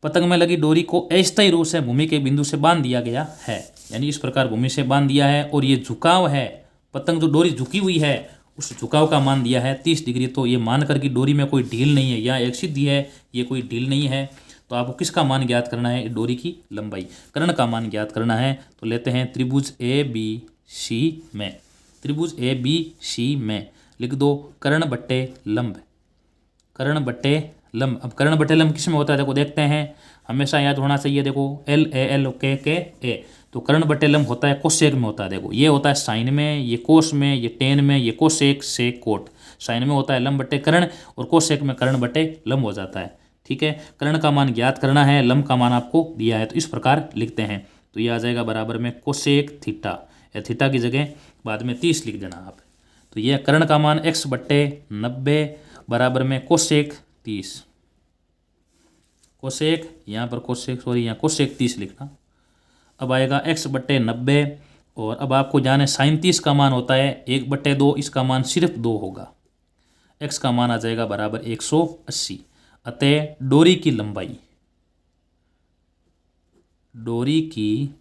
पतंग में लगी डोरी को अस्थायी रूप से भूमि के बिंदु से बांध दिया गया है, यानी इस प्रकार भूमि से बांध दिया है। और ये झुकाव है, पतंग जो डोरी झुकी हुई है उस झुकाव का मान दिया है 30 डिग्री। तो ये मानकर कि डोरी में कोई ढील नहीं है, या एक सीधी है, ये कोई ढील नहीं है। तो आपको किसका मान ज्ञात करना है? डोरी की लंबाई, कर्ण का मान ज्ञात करना है। तो लेते हैं त्रिभुज ए बी सी में, त्रिभुज ए बी सी में लिख दो कर्ण बट्टे लंब, कर्ण बट्टे लंब। अब कर्ण बट्टे लंब किस में होता है? देखो देखते हैं, हमेशा याद होना चाहिए। देखो एल ए एल के ए, तो कर्ण बट्टे लंब होता है कोसेक में होता है। देखो ये होता है साइन में, ये कोस में, ये टेन में, ये कोसेक से कोट। साइन में होता है लंब बट्टे कर्ण और कोसेक में कर्ण बट्टे लंब हो जाता है। ठीक है, कर्ण का मान ज्ञात करना है, लंब का मान आपको दिया है, तो इस प्रकार लिखते हैं। तो ये आ जाएगा बराबर में कोसेक थीटा, या थीटा की जगह बाद में 30 लिख देना आप। तो ये कर्ण का मान x बट्टे 90 बराबर में कोसेक 30, कोसेक यहाँ पर कोसेक सॉरी यहाँ कोसेक 30 लिखना। अब आएगा x बट्टे 90, और अब आपको जाने साइन 30 का मान होता है 1/2, इसका मान सिर्फ 2 होगा। x का मान आ जाएगा बराबर 180। अतः डोरी की लंबाई, डोरी की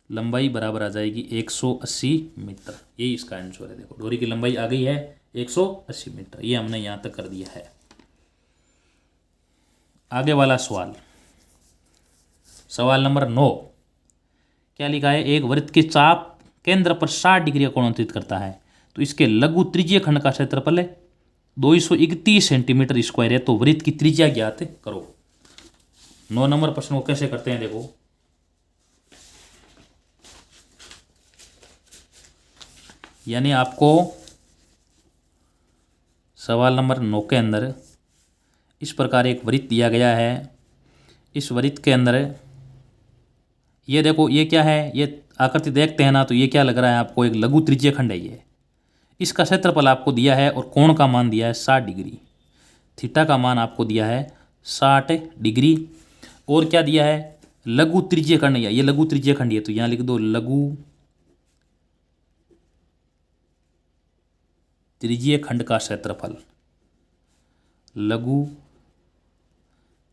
लंबाई बराबर आ जाएगी 180 मीटर। यही इसका आंसर है। देखो डोरी की लंबाई आ गई है 180 मीटर, ये हमने यहाँ तक कर दिया है। आगे वाला सवाल, सवाल नंबर 9, क्या लिखा है? एक वृत्त की चाप केंद्र पर 60 डिग्री का कोण अंतरित करता है, तो इसके लघु त्रिज्यीय खंड का क्षेत्रफल 231 सेंटीमीटर स्क्वायर है। तो वृत्त की त्रिज्या ज्ञात करो। 9 नंबर प्रश्न को कैसे करते हैं? देखो यानी आपको सवाल नंबर 9 के अंदर इस प्रकार एक वृत्त दिया गया है। इस वृत्त के अंदर ये देखो, ये क्या है? ये आकृति देखते हैं ना, तो ये क्या लग रहा है आपको? एक लघु त्रिज्यीय खंड है ये। इसका क्षेत्रफल आपको दिया है और कोण का मान दिया है 60 डिग्री। थीटा का मान आपको दिया है 60 डिग्री। और क्या दिया है? लघु त्रिज्यीय खंड, ये लघु त्रिज्यीय खंड है, तो यहाँ लिख दो लघु त्रिज्यीय खंड का क्षेत्रफल, लघु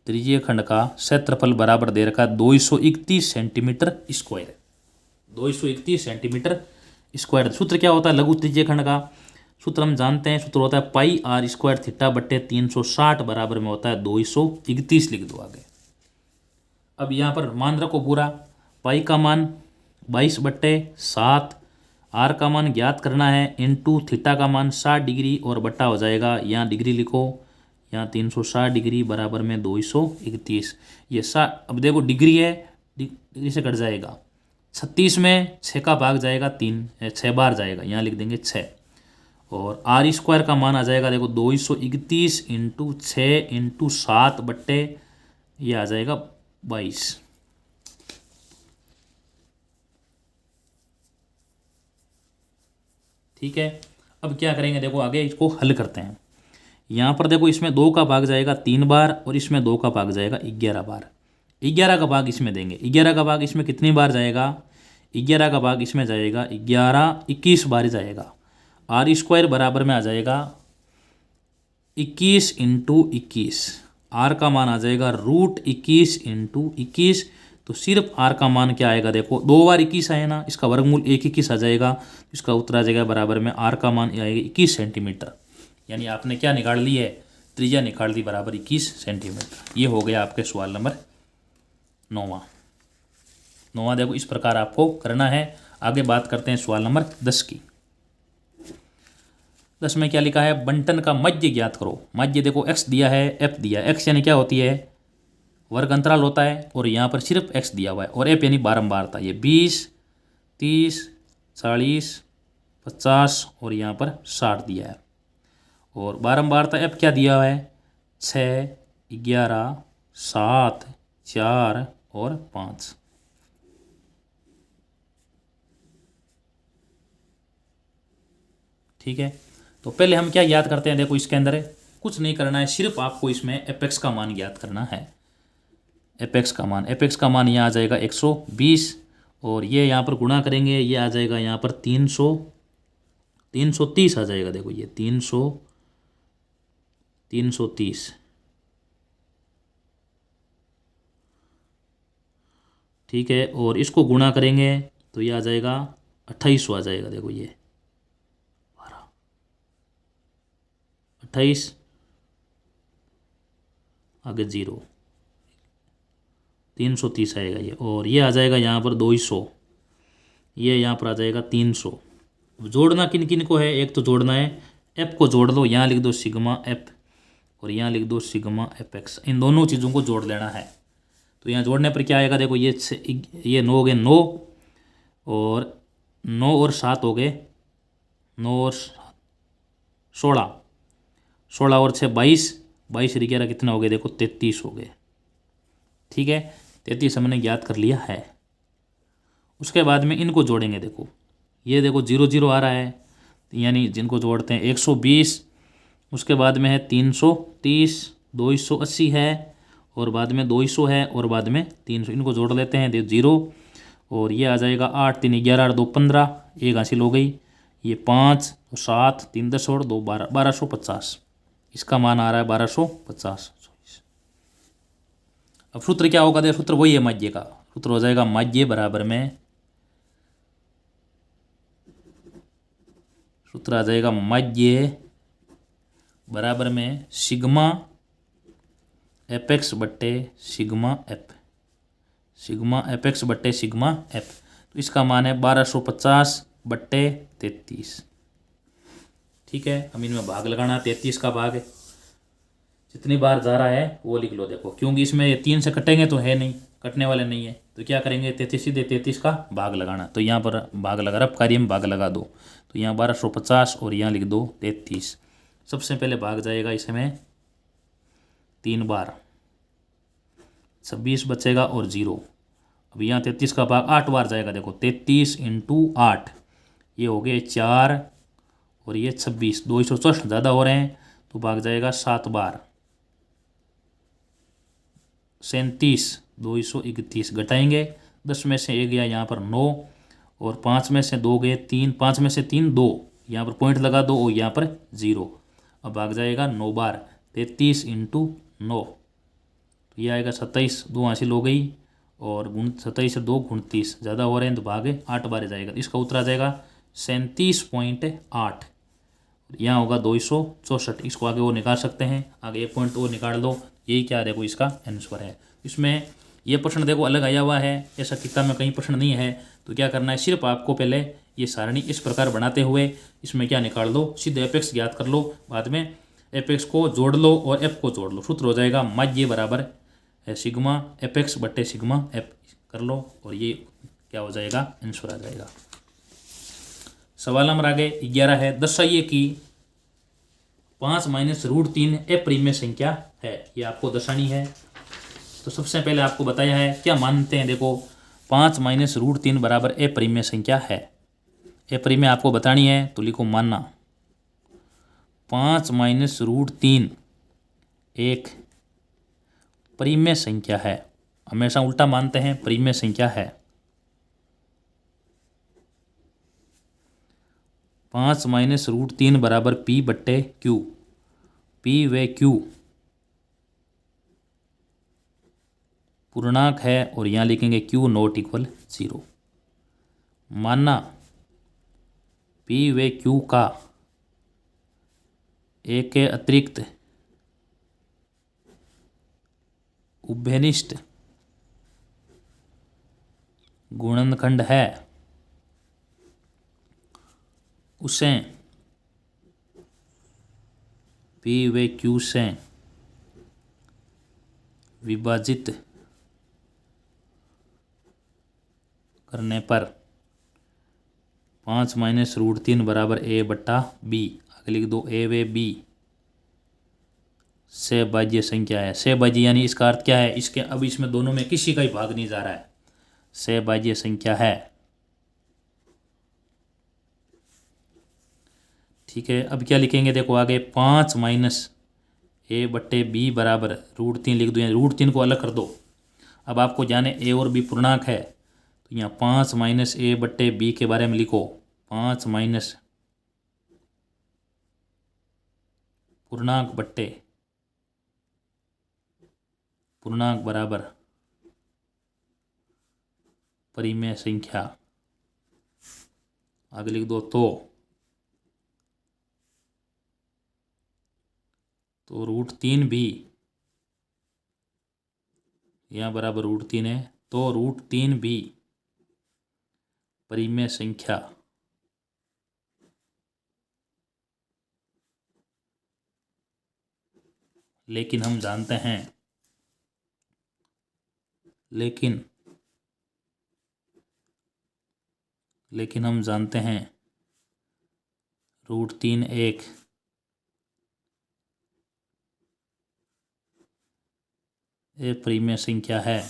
त्रिज्यीय खंड का क्षेत्रफल बराबर दे रखा 231 सेंटीमीटर स्क्वायर, 231 सेंटीमीटर स्क्वायर। सूत्र क्या होता है लघु त्रिज्यीय खंड का? सूत्र हम जानते हैं, सूत्र होता है पाई आर स्क्वायर थीटा बट्टे 360 बराबर में होता है 231 लिख दो आगे। अब यहाँ पर मान रखो पूरा, पाई का मान 22/7, आर का मान ज्ञात करना है, इनटू थीटा का मान 60 डिग्री और बट्टा हो जाएगा, यहाँ डिग्री लिखो, यहाँ 360 डिग्री बराबर में 231। ये 60, अब देखो डिग्री है, डिग्री से कट जाएगा, 36 में 6 का भाग जाएगा 3, 6 बार जाएगा, यहाँ लिख देंगे 6। और आर स्क्वायर का मान आ जाएगा देखो 231 इंटू 6 इंटू 7 बट्टे ये आ जाएगा 22। ठीक है, अब क्या करेंगे? देखो आगे इसको हल करते हैं। यहाँ पर देखो इसमें 2 का भाग जाएगा 3 बार और इसमें 2 का भाग जाएगा 11 बार। 11 का भाग इसमें देंगे, 11 का भाग इसमें कितनी बार जाएगा? 11 का भाग इसमें जाएगा 21 बार जाएगा। आर स्क्वायर बराबर में आ जाएगा 21 इंटू 21, आर का मान आ जाएगा √21 इंटू 21। तो सिर्फ आर का मान क्या आएगा? देखो 2 बार 21 आए ना, इसका वर्गमूल 121 आ जाएगा, इसका उत्तर आ जाएगा बराबर में आर का मान आएगा 21 सेंटीमीटर। यानी आपने क्या निकाल ली है? त्रिज्या निकाल दी बराबर 21 सेंटीमीटर। ये हो गया आपके सवाल नंबर 9वां। देखो इस प्रकार आपको करना है। आगे बात करते हैं सवाल नंबर 10 की। 10 में क्या लिखा है? बंटन का मध्य ज्ञात करो। मध्य देखो x दिया है, f दिया है। x यानी क्या होती है? वर्ग अंतराल होता है, और यहाँ पर सिर्फ x दिया हुआ है, और f यानी बारंबारता। ये 20, 30, 40, 50 और यहाँ पर 60 दिया है। और बारंबारता f क्या दिया हुआ है? 6, 11, 7, 4 और 5। ठीक है, तो पहले हम क्या याद करते हैं? देखो इसके अंदर कुछ नहीं करना है, सिर्फ आपको इसमें एपेक्स का मान ज्ञात करना है। एपेक्स का मान यहाँ आ जाएगा 120, और ये यहाँ पर गुणा करेंगे, ये आ जाएगा यहाँ पर 330 आ जाएगा। देखो ये 330। ठीक है, और इसको गुणा करेंगे तो ये आ जाएगा 2800 आ जाएगा। देखो ये 28 आगे 0, 330 आएगा ये, और ये आ जाएगा यहाँ पर 200, ये यहाँ पर आ जाएगा 300। जोड़ना किन किन को है, एक तो जोड़ना है एफ को जोड़ लो, यहाँ लिख दो सिग्मा एफ और यहाँ लिख दो सिग्मा एफ एक्स, इन दोनों चीज़ों को जोड़ लेना है। तो यहाँ जोड़ने पर क्या आएगा, देखो ये 9 हो गए 9, और 9 और 7 हो गए, 9 और 16, 16 और 6 22, 22 और 11 कितना हो गए, देखो 33 हो गए। ठीक है, 33 हमने ज्ञात कर लिया है। उसके बाद में इनको जोड़ेंगे, देखो ये देखो 0 0 आ रहा है, यानी जिनको जोड़ते हैं 120, उसके बाद में है 330, 280 है, और बाद में 200 है, और बाद में 300, इनको जोड़ लेते हैं, देखो 0, और ये आ जाएगा 8 3 11 2 15, एक हासिल हो गई, ये 5 7 3 10 और 2 12, 1250, इसका मान आ रहा है 1250। अब सूत्र क्या होगा, देखो सूत्र वही है माध्य का, सूत्र हो जाएगा माध्य बराबर में, सूत्र आ जाएगा माध्य बराबर में सिग्मा एफ एक्स बट्टे sigma F, sigma F x बट्टे सिग्मा एफ। तो इसका मान है 1250 बट्टे 33। ठीक है, हम इनमें भाग लगाना, 33 का भाग जितनी बार जा रहा है वो लिख लो। देखो क्योंकि इसमें ये 3 से कटेंगे तो है नहीं, कटने वाले नहीं है, तो क्या करेंगे 33 सीधे 33 का भाग लगाना, तो यहाँ पर भाग लगा, रफ कार्य में भाग लगा दो, तो यहाँ 1250 और यहाँ लिख दो 33। सबसे पहले भाग जाएगा इसमें 3 बार, 26 बचेगा और 0। अब यहाँ 33 का भाग 8 बार जाएगा, देखो 33 × 8, ये हो गए 4, और ये 26, 264 ज़्यादा हो रहे हैं तो भाग जाएगा 7 बार, 37, 231 घटाएंगे, 10 में से 1 गया यहाँ पर 9, और 5 में से 2 गए 3, 5 में से 3 2, यहाँ पर पॉइंट लगा दो और यहाँ पर 0। अब भाग जाएगा 9 बार, 33 × 9, तो ये आएगा 27, 2 हासिल हो गई, और 27 से 2 29 ज़्यादा हो रहे हैं तो भागे 8 बार जाएगा, इसका उत्तर आ जाएगा 37.8। यहाँ होगा 264, इसको आगे वो निकाल सकते हैं, आगे एक पॉइंट और निकाल दो, यही क्या देखो इसका आंसर है। इसमें ये प्रश्न देखो अलग आया हुआ है, ऐसा किताब में कहीं प्रश्न नहीं है, तो क्या करना है, सिर्फ आपको पहले ये सारणी इस प्रकार बनाते हुए इसमें क्या निकाल दो, सीधे एफ एक्स ज्ञात कर लो, बाद में एफ एक्स को जोड़ लो और एफ को जोड़ लो, सूत्र हो जाएगा माध्य बराबर सिग्मा एफ एक्स बट्टे सिग्मा एफ कर लो, और ये क्या हो जाएगा, आंसर आ जाएगा। सवाल नंबर आगे 11 है, दर्शाइए कि 5 - √3 अप्रिमेय संख्या है, ये आपको दर्शानी है। तो सबसे पहले आपको बताया है क्या मानते हैं, देखो 5 - √3 बराबर अप्रिमेय संख्या है, अप्रिमेय आपको बतानी है, तो लिखो मानना 5 - √3 एक परिमेय संख्या है, हमेशा उल्टा मानते हैं, परिमेय संख्या है। 5 - √3 बराबर P बट्टे Q, P व Q पूर्णांक है, और यहाँ लिखेंगे Q ≠ 0। मानना P व Q का एक के अतिरिक्त उभयनिष्ठ गुणनखंड है, उसे P व Q से विभाजित करने पर 5 - √3 बराबर A बट्टा B, आगे लिख दो A व B से भाज्य संख्या है। से भाज्य यानी इसका अर्थ क्या है, इसके अब इसमें दोनों में किसी का ही भाग नहीं जा रहा है, से भाज्य संख्या है। ठीक है, अब क्या लिखेंगे, देखो आगे 5 - A बट्टे B बराबर √3 लिख दो, यानी √3 को अलग कर दो। अब आपको जाने A और B पूर्णांक है, तो यहाँ 5 - A बट्टे B के बारे में लिखो 5 - पूर्णांक बट्टे पूर्णांक बराबर परिमेय संख्या, आगे लिख दो तो √3 भी यहाँ बराबर √3 है, तो √3 भी परिमेय संख्या लेकिन हम जानते हैं लेकिन हम जानते हैं √3 एक परिमेय संख्या है।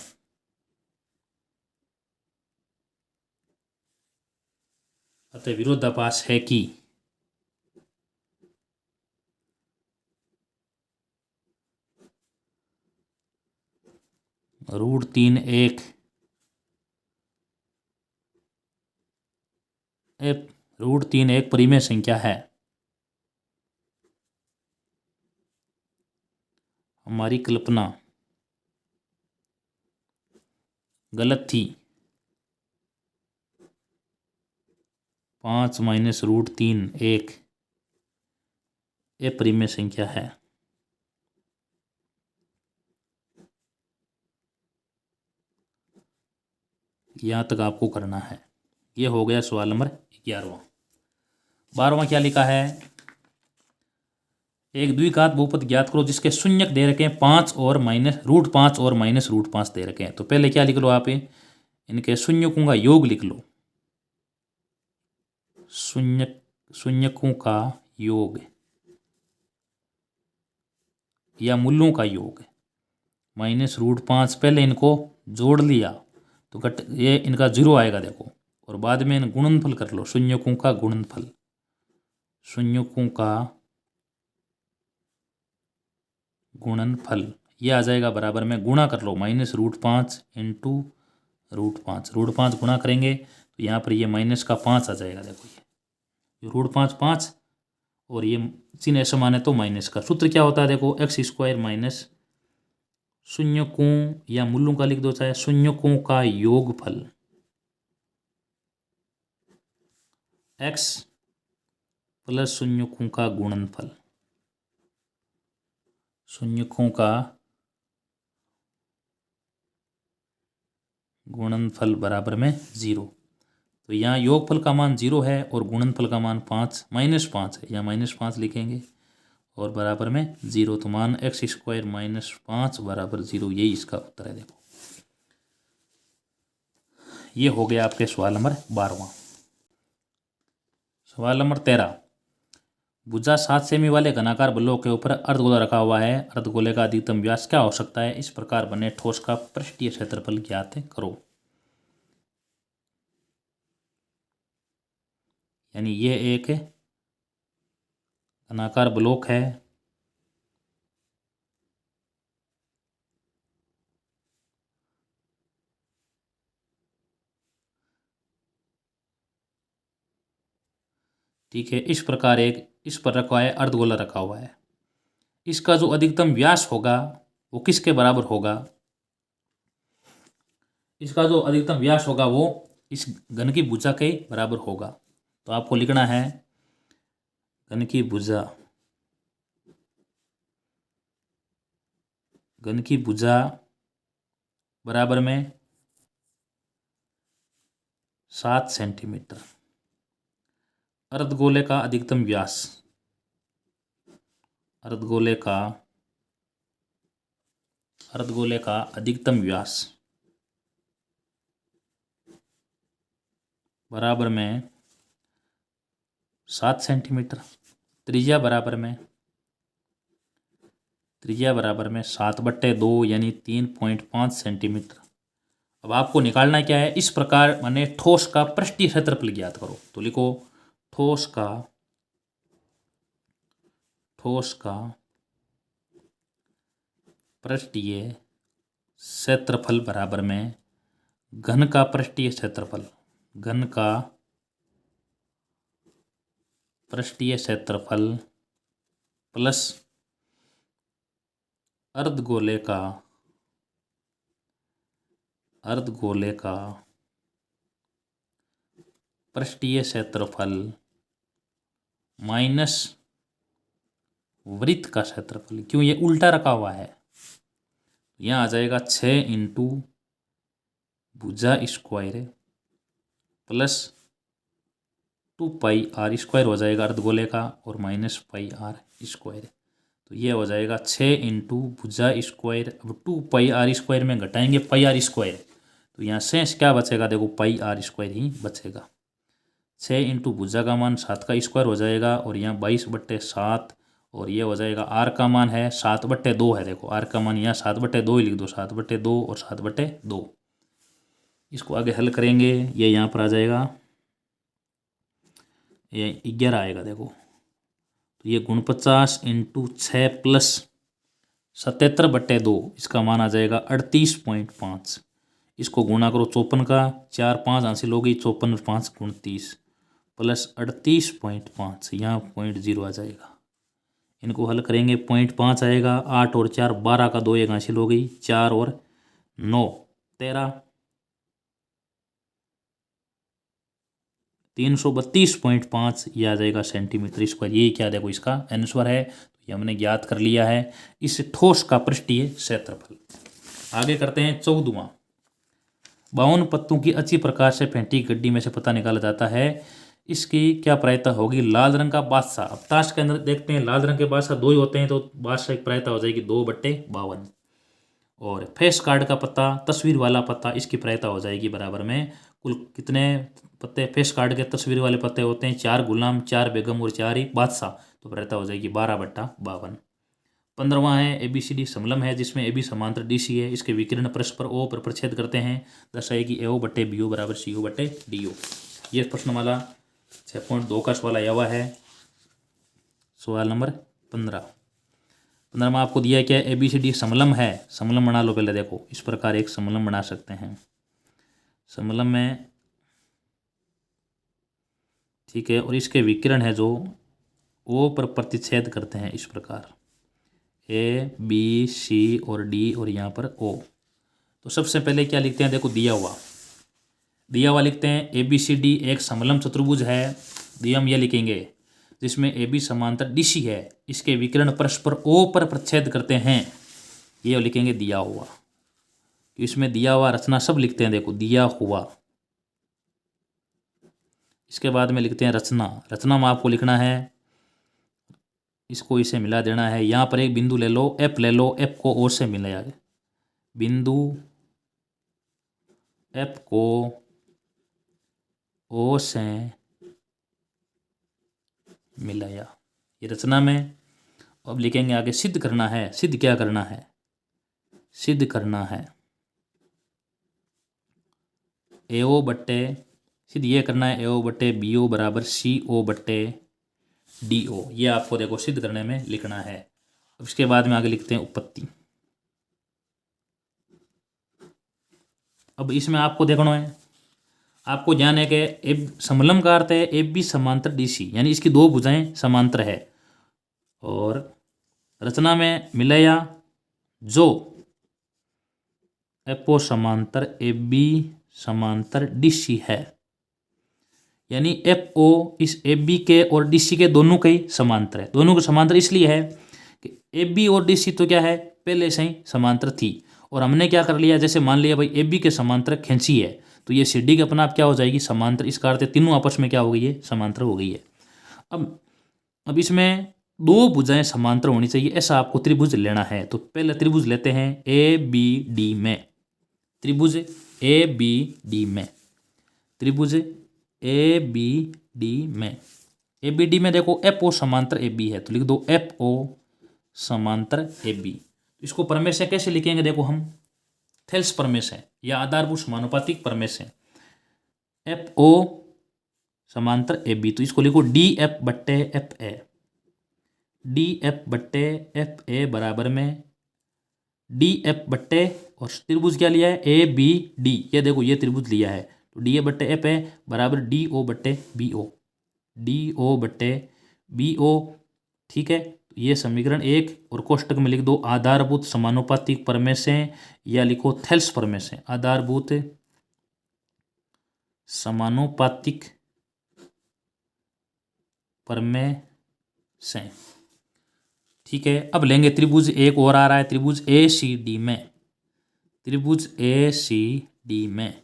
अतः विरोधाभास है कि √3 एक √3 एक परिमेय संख्या है। हमारी कल्पना गलत थी। 5 - √3 एक परिमेय संख्या है। यहाँ तक आपको करना है। ये हो गया सवाल नंबर 11वां। 12वां क्या लिखा है, एक द्विघात बहुपद ज्ञात करो जिसके शून्यक दे रखे हैं 5 और -√5 और -√5 दे रखे हैं। तो पहले क्या लिख लो आप, इनके शून्यकों का योग लिख लो। शून्यकों का योग या मूलों का योग, -√5 पहले इनको जोड़ लिया तो ये इनका 0 आएगा देखो, और बाद में इन गुणनफल कर लो, शून्यकों का गुणनफल, शून्यकों का गुणनफल ये आ जाएगा बराबर में, गुणा कर लो -√5 × √5, √5 गुणा करेंगे तो यहाँ पर ये -5 आ जाएगा। देखो ये √5 5 और ये चिन्ह समान है तो माइनस का सूत्र क्या होता है देखो, x² शून्यकों या मूलों का लिख दो चाहे, शून्यकों का योगफल x प्लस शून्यकों का गुणनफल, शून्यकों का गुणनफल बराबर में 0। तो यहाँ योगफल का मान 0 है और गुणनफल का मान -5 है, यहाँ -5 लिखेंगे और बराबर में 0, तो मान x² -5 बराबर 0, यही इसका उत्तर है। देखो ये हो गया आपके सवाल नंबर 12वां। सवाल नंबर 13, भुजा 7 सेमी वाले घनाकार बल्लों के ऊपर अर्धगोला रखा हुआ है। अर्धगोले का अधिकतम व्यास क्या हो सकता है? इस प्रकार बने ठोस का पृष्ठीय क्षेत्रफल ज्ञात करो। यानी ये एक घनाकार ब्लॉक है, ठीक है। इस प्रकार इस पर रखा है, अर्धगोला रखा हुआ है। इसका जो अधिकतम व्यास होगा वो किसके बराबर होगा? इसका जो अधिकतम व्यास होगा वो इस घन की भुजा के बराबर होगा। तो आपको लिखना है घन की भुजा बराबर में 7 सेंटीमीटर। अर्धगोले का अधिकतम व्यास, अर्धगोले का अधिकतम व्यास बराबर में 7 सेंटीमीटर। त्रिज्या बराबर में 7/2 यानी 3.5 सेंटीमीटर। अब आपको निकालना क्या है? इस प्रकार माने ठोस का पृष्ठीय क्षेत्रफल ज्ञात करो। तो लिखो ठोस का पृष्ठीय क्षेत्रफल बराबर में घन का पृष्ठीय क्षेत्रफल, घन का पृष्ठीय क्षेत्रफल प्लस अर्धगोले का अर्धगोले का पृष्ठीय क्षेत्रफल माइनस वृत्त का क्षेत्रफल, क्यों ये उल्टा रखा हुआ है, यहाँ आ जाएगा 6 इंटू भुजा स्क्वायर प्लस 2πr² हो जाएगा अर्धगोले का और माइनस πr²। तो ये हो जाएगा 6 इंटू भुजा स्क्वायर। अब 2πr² में घटाएंगे πr², तो यहाँ शेष क्या बचेगा, देखो πr² ही बचेगा। 6 इंटू भुजा का मान 7 का स्क्वायर हो जाएगा और यहाँ 22/7 और ये हो जाएगा आर का मान है 7/2 है। देखो आर का मान यहाँ 7/2 ही लिख दो, 7/2 और 7/2। इसको आगे हल करेंगे, ये यहाँ पर आ जाएगा, ये 11 आएगा। देखो तो ये 49 इंटू 6 प्लस 77/2, इसका मान आ जाएगा 38.5। इसको गुणा करो 54 का, 4 5 हासिल होगी, 54 5 29 प्लस 38.5, यहाँ 0.0 आ जाएगा। इनको हल करेंगे 0.5 आएगा, 8 और 4 12 का 2 एक हासिल हो गई, 4 और 9 13, 332.5 ये आ जाएगा सेंटीमीटर स्क्वायर। ये क्या देखो इसका आंसर है, तो ये हमने ज्ञात कर लिया है इस ठोस का पृष्ठीय क्षेत्रफल। आगे करते हैं 14वां। 52 पत्तों की अच्छी प्रकार से फेंटी गड्डी में से पता निकाला जाता है, इसकी क्या प्रायिकता होगी। लाल रंग का बादशाह, अब ताश के अंदर देखते हैं लाल रंग के बादशाह 2 ही होते हैं, तो बादशाह की प्रायिकता हो जाएगी 2/52। और फेस कार्ड का पत्ता, तस्वीर वाला पत्ता, इसकी प्रायिकता हो जाएगी बराबर में कुल कितने पत्ते फेस कार्ड के तस्वीर वाले पत्ते होते हैं, 4 गुलाम, 4 बेगम और 4 ही बादशाह, तो प्रायिकता हो जाएगी 12/52। 15वां है ABCD समलम है जिसमें AB समांतर DC है, इसके विकिरण परस्पर O पर प्रच्छेद करते हैं, दर्शाएगी AO/BO बराबर CO/DO। ये प्रश्नमाला 6.2 का सवाल आया हुआ है। सवाल नंबर 15 में आपको दिया क्या है, ABCD समलम है, समलम बना लो पहले। देखो इस प्रकार एक समलम बना सकते हैं, समलम में ठीक है, और इसके विकिरण है जो O पर प्रतिच्छेद करते हैं इस प्रकार A, B, C और D और यहाँ पर O। तो सबसे पहले क्या लिखते हैं, देखो दिया हुआ लिखते हैं ABCD एक समलम चतुर्भुज है, दिया हम ये लिखेंगे जिसमें AB समांतर DC है, इसके विकिरण परस्पर O पर प्रच्छेद करते हैं, ये लिखेंगे दिया हुआ। इसमें दिया हुआ रचना सब लिखते हैं, देखो दिया हुआ। इसके बाद में लिखते हैं रचना में आपको लिखना है, इसको इसे मिला देना है। यहाँ पर एक बिंदु ले लो, F ले लो, F को O से मिलाया, बिंदु F को O से मिलाया, ये रचना में। अब लिखेंगे आगे सिद्ध करना है, सिद्ध क्या करना है, सिद्ध करना है सिद्ध ये करना है AO/BO बराबर CO/DO। ये आपको देखो सिद्ध करने में लिखना है। अब इसके बाद में आगे लिखते हैं उत्पत्ति। अब इसमें आपको देखना है, आपको ध्यान है कि समलम का अर्थ है AB समांतर DC, यानी इसकी 2 भुजाएं समांतर है, और रचना में मिलाया जो FO समांतर AB समांतर DC है, यानी FO इस AB के और DC के दोनों के समांतर है। दोनों के समांतर इसलिए है कि AB और DC तो क्या है पहले से ही समांतर थी, और हमने क्या कर लिया, जैसे मान लिया भाई AB के समांतर खींची है, तो ये CD के अपना आप क्या हो जाएगी समांतर, इसका अर्थ तीनों आपस में क्या हो गई है समांतर हो गई है। अब इसमें 2 भुजाएं समांतर होनी चाहिए, ऐसा आपको त्रिभुज लेना है। तो पहले त्रिभुज लेते हैं ABD में, त्रिभुज ABD में, त्रिभुज ABD में, ABD में देखो FO समांतर AB है, तो लिख दो FO समांतर AB। इसको प्रमेय से कैसे लिखेंगे, देखो हम थेल्स प्रमेय से या आधारभूत समानुपातिक प्रमेय से, FO समांतर AB, तो इसको लिखो DF/FA, DF/FA बराबर में DF/ और त्रिभुज क्या लिया है ABD, ये देखो ये त्रिभुज लिया है, तो DA/FA बराबर DO/BO, DO/BO, ठीक है। तो ये समीकरण 1 और कोष्टक में लिख दो आधारभूत समानुपातिक प्रमेय से, या लिखो थेल्स प्रमेय से, आधारभूत समानुपातिक प्रमेय से। ठीक है, अब लेंगे त्रिभुज एक और आ रहा है, त्रिभुज ए सी डी में, त्रिभुज ए सी डी में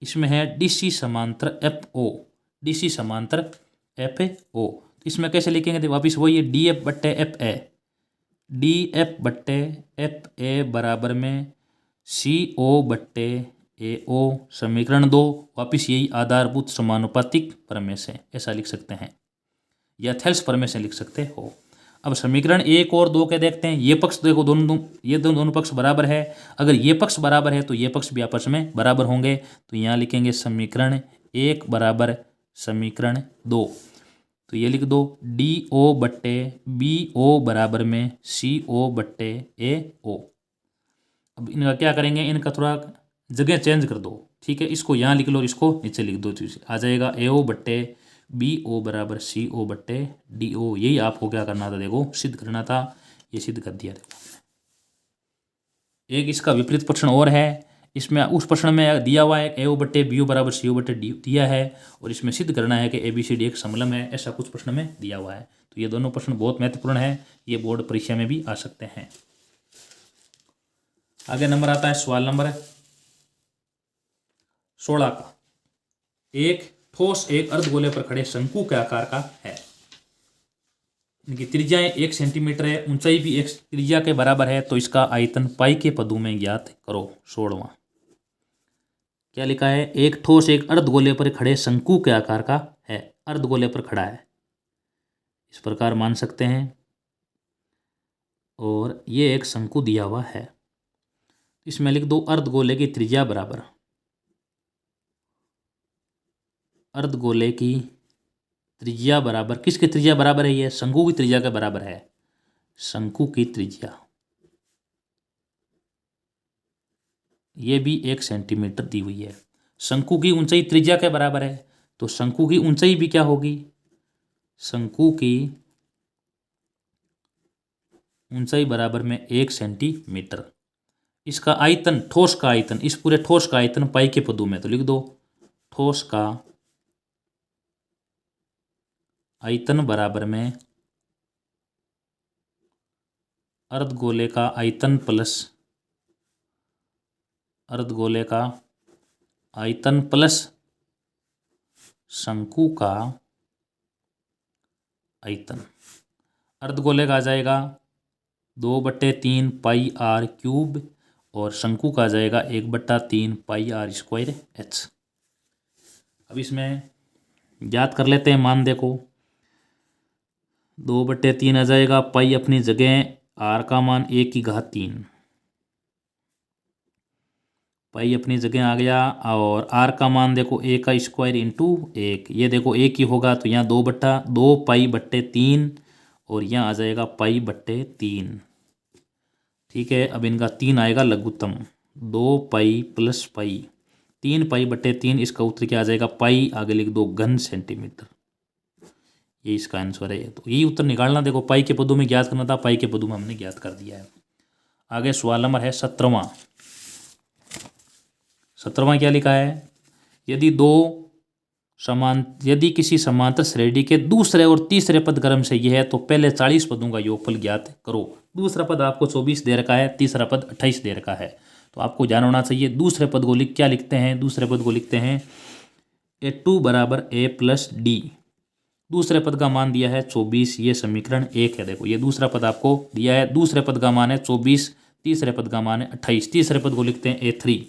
इसमें है डीसी समांतर एफ ओ, डीसी समांतर एफ ओ। इसमें कैसे लिखेंगे, वापिस वही है, डी एफ बट्टे एफ ए, डी एफ बट्टे एफ ए बराबर में सी ओ बट्टे ए ओ, समीकरण 2। वापिस यही आधारभूत समानुपातिक प्रमेय से, ऐसा लिख सकते हैं, या थेल्स प्रमेय से लिख सकते हो। अब समीकरण 1 और 2 के देखते हैं। ये पक्ष देखो, ये दोनों पक्ष बराबर है। अगर ये पक्ष बराबर है तो ये पक्ष भी आपस में बराबर होंगे। तो यहाँ लिखेंगे समीकरण 1 बराबर समीकरण 2। तो ये लिख दो डी ओ बट्टे बी ओ बराबर में सी ओ बट्टे ए ओ। अब इनका क्या करेंगे, इनका थोड़ा जगह चेंज कर दो। ठीक है, इसको यहाँ लिख लो और इसको नीचे लिख दो, तो आ जाएगा ए ओ बट्टे बी ओ बराबर सी ओ बट्टे डी ओ। यही आपको क्या करना था, देखो सिद्ध करना था, ये सिद्ध कर दिया। देखो एक इसका विपरीत प्रश्न और है, इसमें उस प्रश्न में दिया हुआ है ए ओ बट्टे बी ओ बराबर सी ओ बट्टे डी दिया है, और इसमें सिद्ध करना है कि ए बी सी डी एक समलम है, ऐसा कुछ प्रश्न में दिया हुआ है। तो ये दोनों प्रश्न बहुत महत्वपूर्ण है, ये बोर्ड परीक्षा में भी आ सकते हैं। आगे नंबर आता है सवाल नंबर 16 का। एक ठोस एक अर्धगोले पर खड़े शंकु के आकार का है, इनकी त्रिज्याएं 1 सेंटीमीटर है, ऊंचाई भी 1 त्रिज्या के बराबर है, तो इसका आयतन पाई के पदों में ज्ञात करो। 16वां क्या लिखा है, एक ठोस एक अर्धगोले पर खड़े शंकु के आकार का है, अर्धगोले पर खड़ा है, इस प्रकार मान सकते हैं, और ये एक शंकु दिया हुआ है। इसमें लिख दो अर्धगोले की त्रिज्या बराबर, अर्धगोले की त्रिज्या बराबर, किसकी त्रिज्या बराबर है, ये शंकु की त्रिज्या के बराबर है, शंकु की त्रिज्या ये भी 1 सेंटीमीटर दी हुई है। शंकु की ऊंचाई त्रिज्या के बराबर है, तो शंकु की ऊंचाई भी क्या होगी, शंकु की ऊंचाई बराबर में 1 सेंटीमीटर। इसका आयतन, ठोस का आयतन, इस पूरे ठोस का आयतन पाई के पदों में, तो लिख दो ठोस का आयतन बराबर में अर्धगोले का आयतन प्लस अर्धगोले का आयतन प्लस शंकु का आयतन। अर्धगोले का आ जाएगा 2/3 पाई आर क्यूब, और शंकु का आ जाएगा 1/3 पाई आर स्क्वायर एच। अब इसमें ज्ञात कर लेते हैं मान। देखो 2/3 आ जाएगा, पाई अपनी जगह, आर का मान 1/3, पाई अपनी जगह आ गया, और आर का मान देखो 1 का स्क्वायर इंटू 1, ये देखो 1 ही होगा, तो यहाँ 2 पाई बट्टे 3, और यहाँ आ जाएगा पाई बट्टे 3। ठीक है, अब इनका 3 आएगा लघुत्तम, 2 पाई प्लस पाई, 3 पाई बट्टे 3, इसका उत्तर क्या आ जाएगा, पाई आगे लिख दो घन सेंटीमीटर, ये इसका आंसर है। तो यही उत्तर निकालना, देखो पाई के पदों में ज्ञात करना था, पाई के पदों में हमने ज्ञात कर दिया है। आगे सवाल नंबर है 17वां। 17वां क्या लिखा है, यदि किसी समांतर श्रेणी के दूसरे और तीसरे पद क्रम से यह है, तो पहले 40 पदों का योगफल ज्ञात करो। दूसरा पद आपको 24 दे रखा है, तीसरा पद 28 दे रखा है, तो आपको जान होना चाहिए दूसरे पद को क्या लिखते हैं। दूसरे पद को लिखते हैं A2 बराबर A प्लस डी। दूसरे पद का मान दिया है 24, ये समीकरण 1 है। देखो ये दूसरा पद आपको दिया है, दूसरे पद का मान है 24, तीसरे पद का मान है 28, तीसरे पद को लिखते हैं A3,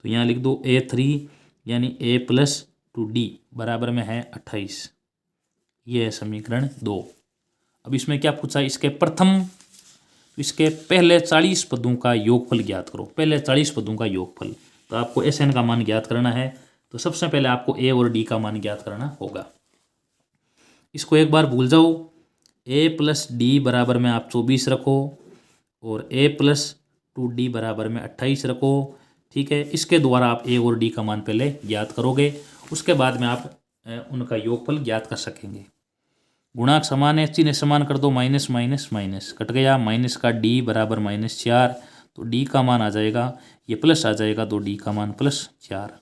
तो यहाँ लिख दो A3 यानी A प्लस 2D बराबर में है 28, ये है समीकरण 2। अब इसमें क्या पूछा, इसके पहले 40 पदों का योगफल ज्ञात करो। पहले 40 पदों का योगफल, तो आपको SN का मान ज्ञात करना है, तो सबसे पहले आपको A और D का मान ज्ञात करना होगा। इसको एक बार भूल जाओ, A प्लस डी बराबर में आप 24 रखो, और A प्लस 2D बराबर में 28 रखो। ठीक है, इसके द्वारा आप A और D का मान पहले ज्ञात करोगे, उसके बाद में आप उनका योगफल ज्ञात कर सकेंगे। गुणांक समान है, चिन्ह समान कर दो, माइनस माइनस माइनस कट गया, माइनस का डी बराबर -4, तो डी का मान आ जाएगा, ये प्लस आ जाएगा तो डी का मान +4।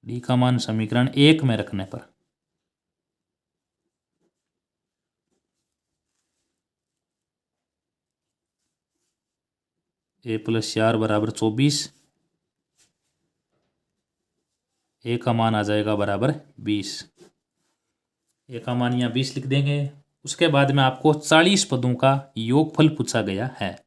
डी का मान समीकरण 1 में रखने पर a + 4 बराबर 24, ए का मान आ जाएगा बराबर 20। ए का मान यहाँ 20 लिख देंगे। उसके बाद में आपको 40 पदों का योगफल पूछा गया है।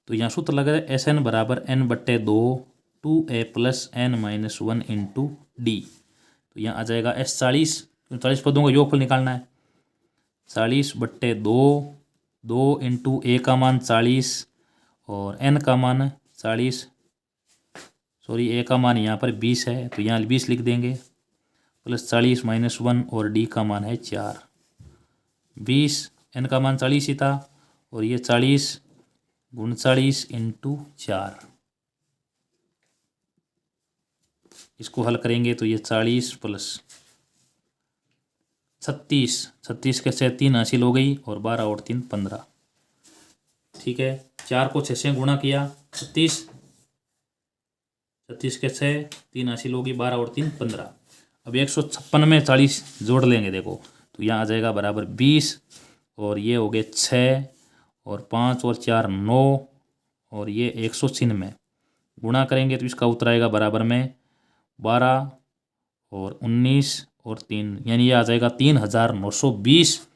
तो यहाँ सूत्र लगा है SN बराबर n/2 2a + n-1 into D. तो यहाँ आ जाएगा S 40, 40 पदों का योगफल निकालना है। 40/2, 2 इंटू ए का मान 40 और n का मान 40, सॉरी ए का मान यहाँ पर 20 है तो यहाँ 20 लिख देंगे, +40 -1 और डी का मान है 4। 20, n का मान 40 ही था और ये 40 39 इंटू 4, इसको हल करेंगे तो ये 40 + 36, 36 के 6 3 हासिल हो गई और 12 और 3 15। ठीक है, 4 को 6 से गुणा किया, 36 के 6 3 हासिल होगी, 12 और 3 15। अब 156 में 40 जोड़ लेंगे, देखो तो यहाँ आ जाएगा बराबर 20 और ये हो गए 6 और 5 और 4 9 और ये 196 गुणा करेंगे तो इसका उत्तर आएगा बराबर में 12 और 19 और 3, यानी ये आ जाएगा 3920।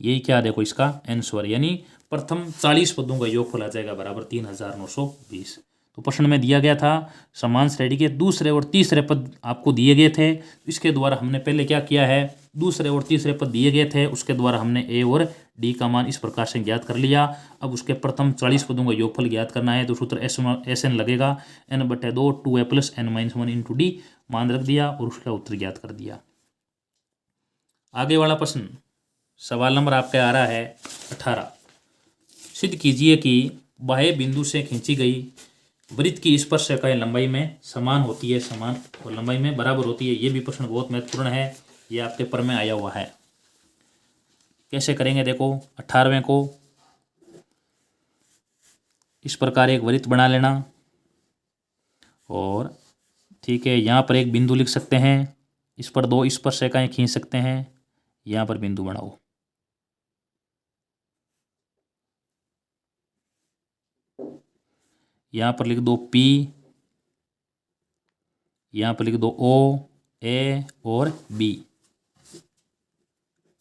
यही क्या देखो इसका आंसर, यानी प्रथम 40 पदों का योगफल आ जाएगा बराबर 3920। तो प्रश्न में दिया गया था समान श्रेणी के दूसरे और तीसरे पद आपको दिए गए थे। इसके द्वारा हमने पहले क्या किया है, दूसरे और तीसरे पद दिए गए थे, उसके द्वारा हमने ए और डी का मान इस प्रकार से ज्ञात कर लिया। अब उसके प्रथम 40 पदों का योगफल ज्ञात करना है, तो सूत्र SN लगेगा n/2 2a + n-1 into D, मान रख दिया और उसका उत्तर ज्ञात कर दिया। आगे वाला प्रश्न सवाल नंबर आपका आ रहा है 18। सिद्ध कीजिए कि बाह्य बिंदु से खींची गई वृत्त की स्पर्श रेखाएं लंबाई में समान होती है, समान और लंबाई में बराबर होती है। ये भी प्रश्न बहुत महत्वपूर्ण है, ये आपके पेपर में आया हुआ है। कैसे करेंगे देखो, 18वें को इस प्रकार एक वृत्त बना लेना और ठीक है, यहाँ पर एक बिंदु लिख सकते हैं, इस पर 2 स्पर्श रेखाएं खींच सकते हैं, यहाँ पर बिंदु बनाओ। यहाँ पर लिख दो P, यहाँ पर लिख दो O A और B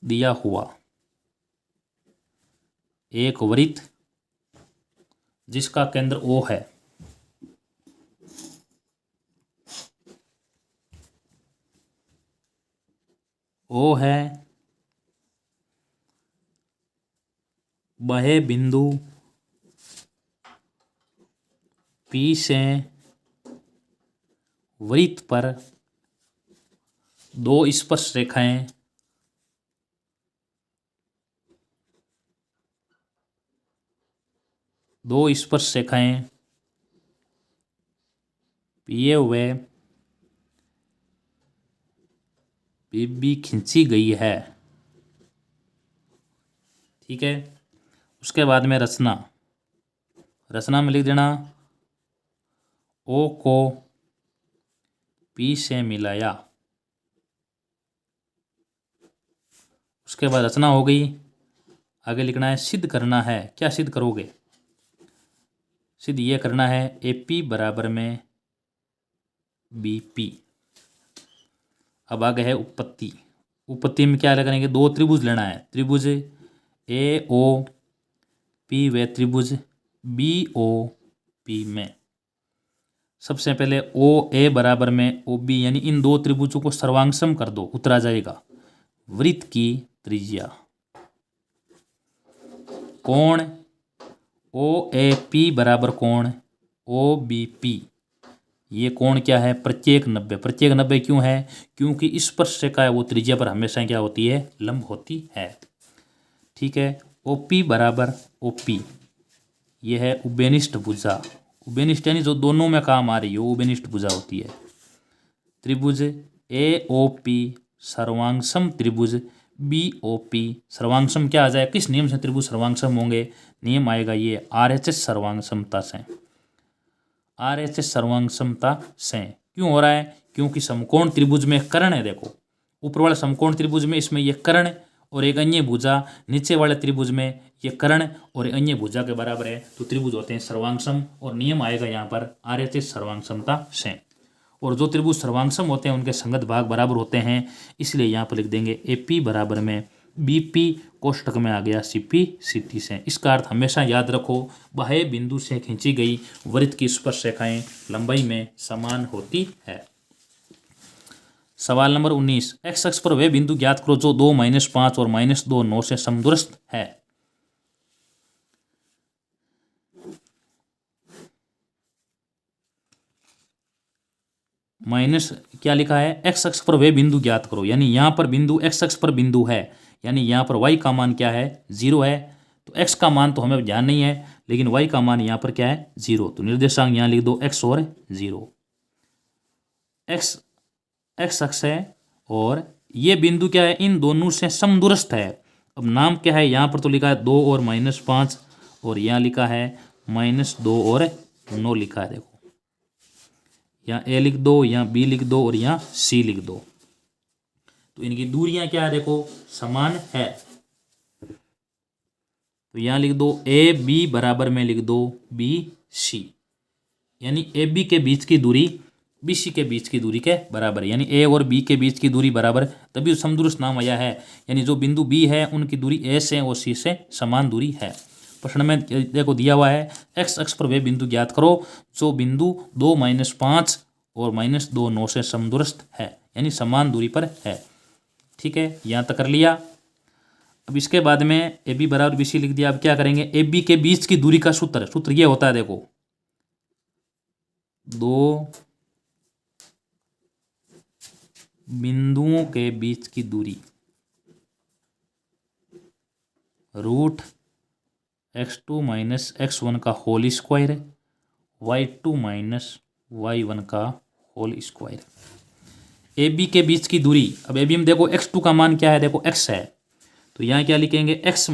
दिया हुआ एक वृत्त जिसका केंद्र O है, O है, बाह्य बिंदु P से वृत्त पर 2 स्पर्श रेखाएं पिए हुए भी खींची गई है। ठीक है, उसके बाद में रचना में लिख देना O को P से मिलाया। उसके बाद रचना हो गई, आगे लिखना है सिद्ध करना है। क्या सिद्ध करोगे, सिद्ध ये करना है AP बराबर में BP। अब आगे है उत्पत्ति। उत्पत्ति में क्या करेंगे, 2 त्रिभुज लेना है, त्रिभुज AOP व त्रिभुज BOP में सबसे पहले OA बराबर में OB, यानी इन 2 त्रिभुजों को सर्वांगसम कर दो, उत्तर आ जाएगा वृत्त की त्रिज्या। कोण OAP बराबर कोण OBP, ये कोण क्या है, प्रत्येक 90। प्रत्येक 90 क्यों है, क्योंकि स्पर्श रेखा है वो त्रिज्या पर हमेशा क्या होती है, लंब होती है। ठीक है, OP बराबर OP, ये है उभयनिष्ठ भुजा, उभयनिष्ठ यानी जो दोनों में काम आ रही हो उभयनिष्ठ भुजा होती है। त्रिभुज AOP सर्वांगसम त्रिभुज BOP सर्वांगसम क्या आ जाए, किस नियम से त्रिभुज सर्वांगसम होंगे, नियम आएगा ये RHS सर्वांगसमता से। RHS सर्वांगसमता से क्यों हो रहा है, क्योंकि समकोण त्रिभुज में कर्ण है, देखो ऊपर वाले समकोण त्रिभुज में इसमें ये कर्ण और एक अन्य भुजा, नीचे वाले त्रिभुज में ये कर्ण और अन्य भुजा के बराबर है, तो त्रिभुज होते हैं सर्वांगसम और नियम आएगा यहाँ पर RHS सर्वांगसमता से। और जो त्रिभुज सर्वांगसम होते हैं उनके संगत भाग बराबर होते हैं, इसलिए यहाँ पर लिख देंगे AP बराबर में BP कोष्टक में आ गया CP CT से। इसका अर्थ हमेशा याद रखो, बाह्य बिंदु से खींची गई वृत्त की स्पर्श रेखाएं लंबाई में समान होती है। सवाल नंबर 19, एक्स अक्ष पर वे बिंदु ज्ञात करो जो 2, -5 और -2, 9 से समदूरस्थ है। माइनस क्या लिखा है, एक्स अक्ष पर वे बिंदु ज्ञात करो, यानी यहाँ पर बिंदु एक्स अक्ष पर बिंदु है, यानी यहाँ पर y का मान क्या है 0 है, तो x का मान तो हमें ध्यान नहीं है, लेकिन y का मान यहाँ पर क्या है 0, तो निर्देशांक यहाँ लिख दो x और 0। x अक्ष है और ये बिंदु क्या है, इन दोनों से समदूरस्थ है। अब नाम क्या है, यहाँ पर तो लिखा है 2 और -5 और यहाँ लिखा है -2 और 9 लिखा है, देखो यहाँ A लिख दो, यहाँ B लिख दो और यहाँ C लिख दो, तो इनकी दूरियां क्या है देखो समान है, तो यहाँ लिख दो AB बराबर में लिख दो BC, यानी AB के बीच की दूरी BC के बीच की दूरी के बराबर है, यानी A और B के बीच की दूरी बराबर, तभी समदूरस्थ नाम आया है, यानी जो बिंदु B है उनकी दूरी A से और C से समान दूरी है। प्रश्न में देखो दिया हुआ है एक्स अक्ष पर वे बिंदु ज्ञात करो जो बिंदु 2, -5 और -2, 9 से समदूरस्थ है, यानी समान दूरी पर है। ठीक है, यहाँ तक कर लिया। अब इसके बाद में AB बराबर BC लिख दिया। अब क्या करेंगे, AB के बीच की दूरी का सूत्र ये होता है, देखो 2 बिंदुओं के बीच की दूरी √(x2 - x1) का होल स्क्वायर है, y2 - y1 का होल स्क्वायर। AB के बीच की दूरी, अब AB में देखो x2 का मान क्या है, देखो x है, तो यहाँ क्या लिखेंगे x -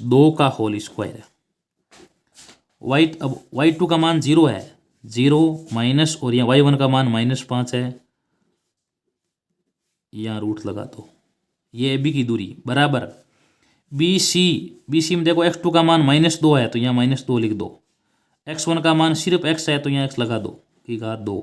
2 का होल स्क्वायर है। अब y2 का मान 0 है, 0 माइनस और यहाँ y1 का मान -5 है, यहाँ रूट लगा दो, ये AB की दूरी बराबर BC में देखो x2 का मान -2 है, तो यहाँ -2 लिख दो, x1 का मान सिर्फ x है, तो यहाँ x लगा दो की घात 2।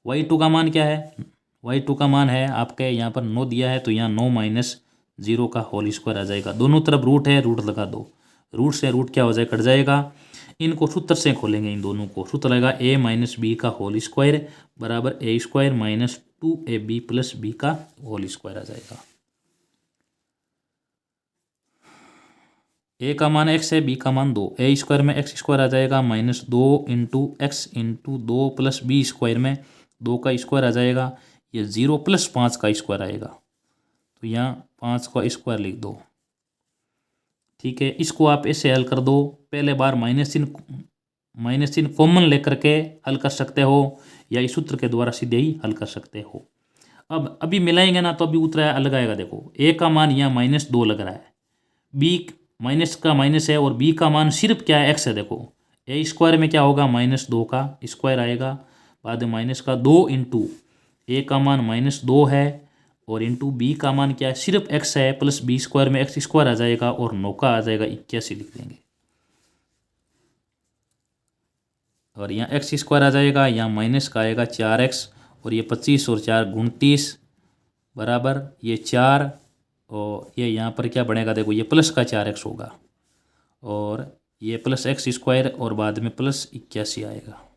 y2 का मान क्या है, y2 का मान है आपके यहाँ पर 9 दिया है, तो यहाँ 9 - 0 का होल स्क्वायर आ जाएगा। दोनों तरफ रूट है, रूट लगा दो, रूट से रूट क्या हो जाए कट जाएगा। इनको सूत्र से खोलेंगे, इन दोनों को सूत्र लगेगा a - b का होल स्क्वायर बराबर a² - 2ab + b का होल स्क्वायर आ जाएगा। a का मान x है, b का मान 2, a² में x² आ जाएगा -2 × x × 2 + b² में 2 का स्क्वायर आ जाएगा, ये 0 + 5 का स्क्वायर आएगा, तो यहाँ 5 का स्क्वायर लिख दो। ठीक है, इसको आप ऐसे हल कर दो, पहले बार माइनस चिन्ह कॉमन लेकर के हल कर सकते हो, या इस सूत्र के द्वारा सीधे ही हल कर सकते हो। अब अभी मिलाएंगे ना तो अभी उत्तर अलग आएगा। देखो a का मान यहाँ -2 लग रहा है, b माइनस का माइनस है और b का मान सिर्फ क्या है x है, देखो a² में क्या होगा -2 का स्क्वायर आएगा, बाद में माइनस का 2 × a का मान -2 है और इंटू b का मान क्या है सिर्फ x है, प्लस b² में x² आ जाएगा और 9 का आ जाएगा 81 लिख देंगे, और यहाँ x² आ जाएगा, यहाँ माइनस का आएगा 4x और ये 25 और 4 29 बराबर ये 4 और ये यहाँ पर क्या बनेगा, देखो ये प्लस का 4x होगा और ये प्लस x² और बाद में प्लस 81 आएगा।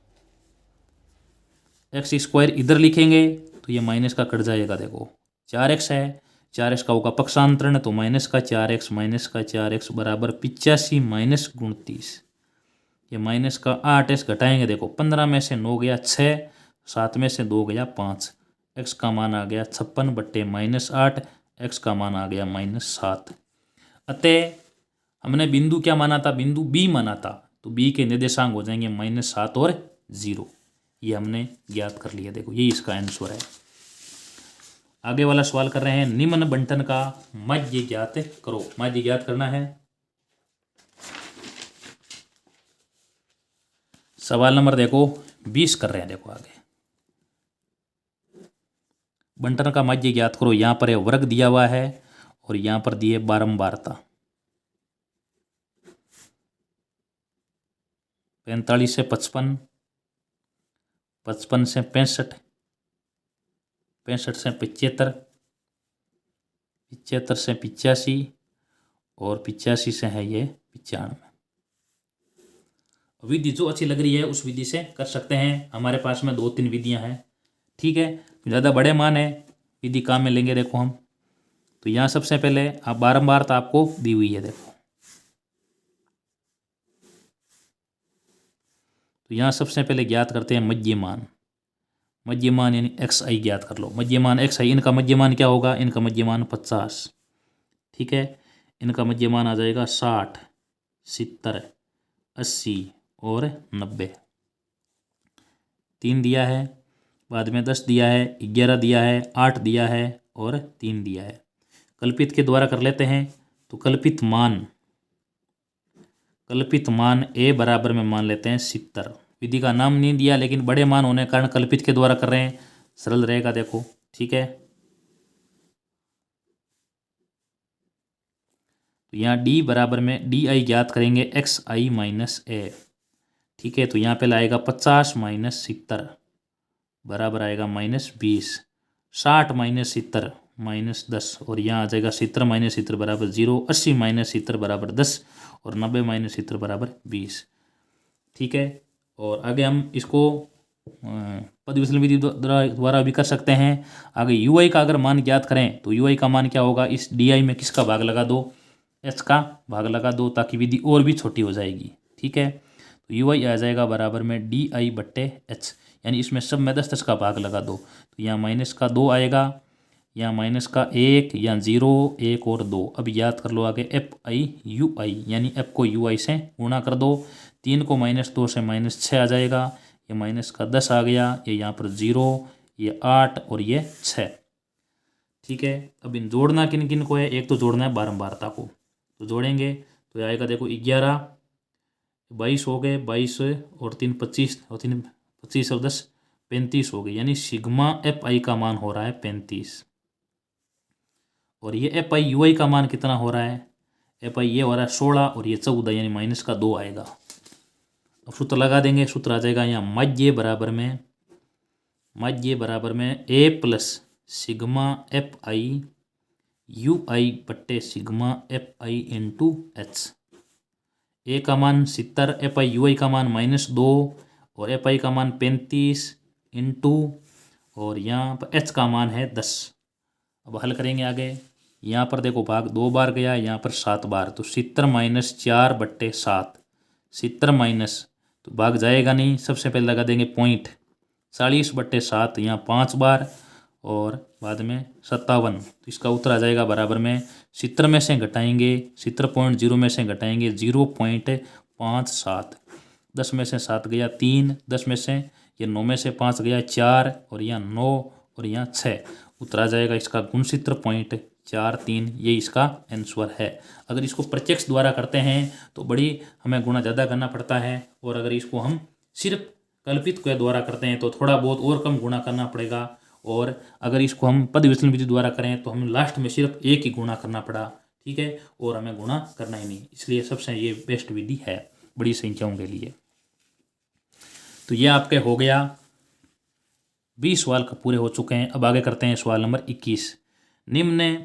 x² इधर लिखेंगे तो ये माइनस का कट जाएगा, देखो 4x है, 4x का होगा पक्षांतरण, तो माइनस का 4x बराबर 85 - 29, ये माइनस का 8x घटाएंगे, देखो 15 में से 9 गया 6, 7 में से 2 गया 5, x का मान आ गया 56 बट्टे -8, x का मान आ गया -7। अतः हमने बिंदु क्या माना था, बिंदु बी माना था, तो बी के निर्देशांक हो जाएंगे -7 और 0। ये हमने ज्ञात कर लिया। देखो ये इसका आंसर है। आगे वाला सवाल कर रहे हैं, निम्न बंटन का माध्य ज्ञात करो। माध्य ज्ञात करना है। सवाल नंबर देखो 20 कर रहे हैं। देखो आगे बंटन का माध्य ज्ञात करो। यहां पर वर्ग दिया हुआ है और यहां पर दिए बारंबारता। 45 से 55, 55 से 65, 65 से 75, 75 से 85 और 85 से है ये 95। विधि जो अच्छी लग रही है उस विधि से कर सकते हैं। हमारे पास में 2-3 विधियां हैं। ठीक है, ज़्यादा बड़े मान है विधि काम में लेंगे। देखो हम तो यहाँ सबसे पहले आप बारंबारता आपको दी हुई है। देखो तो यहाँ सबसे पहले ज्ञात करते हैं मध्यमान। मध्यमान यानी xi ज्ञात कर लो। मध्यमान xi, इनका मध्यमान क्या होगा, इनका मध्यमान 50। ठीक है, इनका मध्यमान आ जाएगा 60, 70, 80 और 90। 3 दिया है, बाद में 10 दिया है, 11 दिया है, 8 दिया है और 3 दिया है। कल्पित के द्वारा कर लेते हैं। तो कल्पित मान a बराबर में मान लेते हैं 70। विधि का नाम नहीं दिया लेकिन बड़े मान होने के कारण कल्पित के द्वारा कर रहे हैं, सरल रहेगा। देखो ठीक है, तो यहाँ d बराबर में di ज्ञात करेंगे xi माइनस a। ठीक है, तो यहाँ पे लाएगा 50 माइनस 70 बराबर आएगा -20, 60 माइनस 70 -10 और यहाँ आ जाएगा 70 माइनस 70 बराबर 0, 80 माइनस 70 बराबर 10 और 90 माइनस 70 बराबर 20। ठीक है, और आगे हम इसको पद विचलन विधि द्वारा भी कर सकते हैं। आगे ui का अगर मान ज्ञात करें तो ui का मान क्या होगा, इस di में किसका भाग लगा दो, h का भाग लगा दो, ताकि विधि और भी छोटी हो जाएगी। ठीक है, तो ui आ जाएगा बराबर में di बट्टे h, यानी इसमें सब में 10 का भाग लगा दो। तो यहाँ माइनस का 2 आएगा, यहाँ माइनस का 1, यहाँ 0, 1 और 2। अब याद कर लो आगे fi ui, यानी f को ui से गुणा कर दो। 3 को -2 से -6 आ जाएगा, ये माइनस का 10 आ गया, ये यहाँ पर 0, ये 8 और ये 6। ठीक है, अब इन जोड़ना किन किन को है, एक तो जोड़ना है बारंबारता को, तो जोड़ेंगे तो आएगा देखो 11, 22 हो गए, 22 और 3 25 और 3 25 और 10 35 हो गए, यानी सिग्मा fi का मान हो रहा है 35। और ये fi ui का मान कितना हो रहा है, fi ये हो रहा है 16 और ये 14, यानी माइनस का 2 आएगा। अब सूत्र लगा देंगे, सूत्र आ जाएगा यहाँ माध्य बराबर में a plus sigma fi ui बट्टे sigma fi into H. a का मान 70, fi ui का मान -2 और fi का मान 35 इंटू, और यहाँ पर h का मान है 10। अब हल करेंगे आगे। यहाँ पर देखो भाग 2 बार गया, यहाँ पर 7 बार, तो 70 माइनस 4 बट्टे 7, 70 माइनस तो भाग जाएगा नहीं, सबसे पहले लगा देंगे पॉइंट, 40 बट्टे 7 यहाँ 5 बार और बाद में 57। तो इसका उत्तर आ जाएगा बराबर में 70 में से घटाएंगे, 70.0 में से घटाएंगे 0.57, 10 में से 7 गया 3, 10 में से ये 9 में से 5 गया 4 और यहाँ 9 और यहाँ 6। उत्तर आ जाएगा इसका गुणसूत्र 0.43, ये इसका आंसर है। अगर इसको प्रत्यक्ष द्वारा करते हैं तो बड़ी हमें गुणा ज़्यादा करना पड़ता है, और अगर इसको हम सिर्फ कल्पित के द्वारा करते हैं तो थोड़ा बहुत और कम गुणा करना पड़ेगा, और अगर इसको हम पद विचलन विधि द्वारा करें तो हमें लास्ट में सिर्फ एक ही गुणा करना पड़ा। ठीक है, और हमें गुणा करना ही नहीं, इसलिए सबसे ये बेस्ट विधि है बड़ी संख्याओं के लिए। तो ये आपके हो गया 20 सवाल पूरे हो चुके हैं। अब आगे करते हैं सवाल नंबर 21। निम्न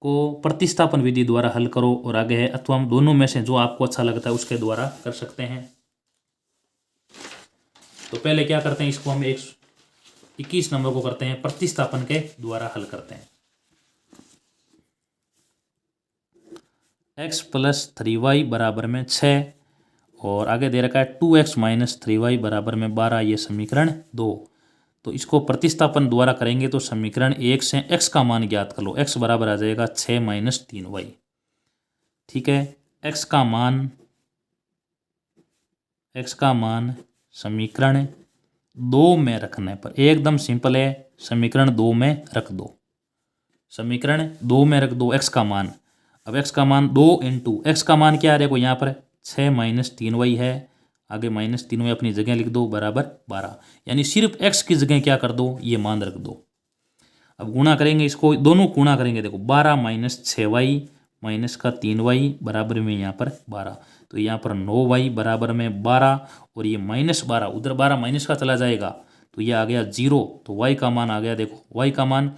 को प्रतिस्थापन विधि द्वारा हल करो, और आगे है अथवा हम दोनों में से जो आपको अच्छा लगता है उसके द्वारा कर सकते हैं। तो पहले क्या करते हैं, इसको हम 21 नंबर को करते हैं प्रतिस्थापन के द्वारा हल करते हैं। x प्लस 3y बराबर में 6 और आगे दे रखा है 2x माइनस 3y बराबर में 12, ये समीकरण 2। तो इसको प्रतिस्थापन द्वारा करेंगे तो समीकरण 1 से x का मान ज्ञात कर लो। x बराबर आ जाएगा 6 माइनस 3y। ठीक है, एक्स का मान समीकरण 2 में रखने पर, एकदम सिंपल है, समीकरण 2 में रख दो, समीकरण 2 में रख दो एक्स का मान। अब एक्स का मान 2 इंटू एक्स का मान क्या है, देखो यहाँ पर 6 माइनस 3y है, आगे माइनस 3y अपनी जगह लिख दो बराबर 12, यानी सिर्फ एक्स की जगह क्या कर दो, ये मान रख दो। अब गुणा करेंगे, इसको दोनों गुणा करेंगे, देखो 12 माइनस 6y माइनस का 3y बराबर में यहाँ पर 12, तो यहाँ पर 9y बराबर में 12, और ये माइनस 12 उधर 12 माइनस का चला जाएगा तो ये आ गया 0, तो y का मान आ गया, देखो y का मान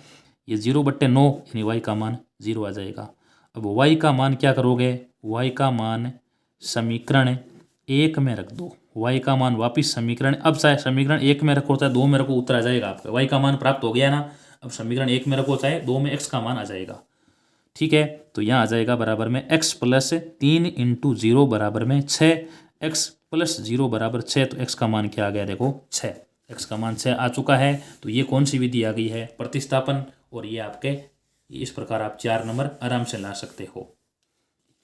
ये 0/9 यानी y का मान 0 आ जाएगा। अब y का मान क्या करोगे, y का मान समीकरण 1 में रख दो, y का मान वापिस समीकरण, अब चाहे समीकरण 1 में रखो चाहे 2 में रखो उत्तर आ जाएगा आपका, y का मान प्राप्त हो गया ना। अब समीकरण 1 में रखो चाहे 2 में x का मान आ जाएगा, ठीक है। तो यहाँ आ जाएगा बराबर में x प्लस 3 इंटू 0 बराबर में 6, x प्लस 0 बराबर 6, तो x का मान क्या आ गया, देखो 6, x का मान 6 आ चुका है। तो ये कौन सी विधि आ गई है, प्रतिस्थापन, और ये आपके इस प्रकार आप 4 नंबर आराम से ला सकते हो,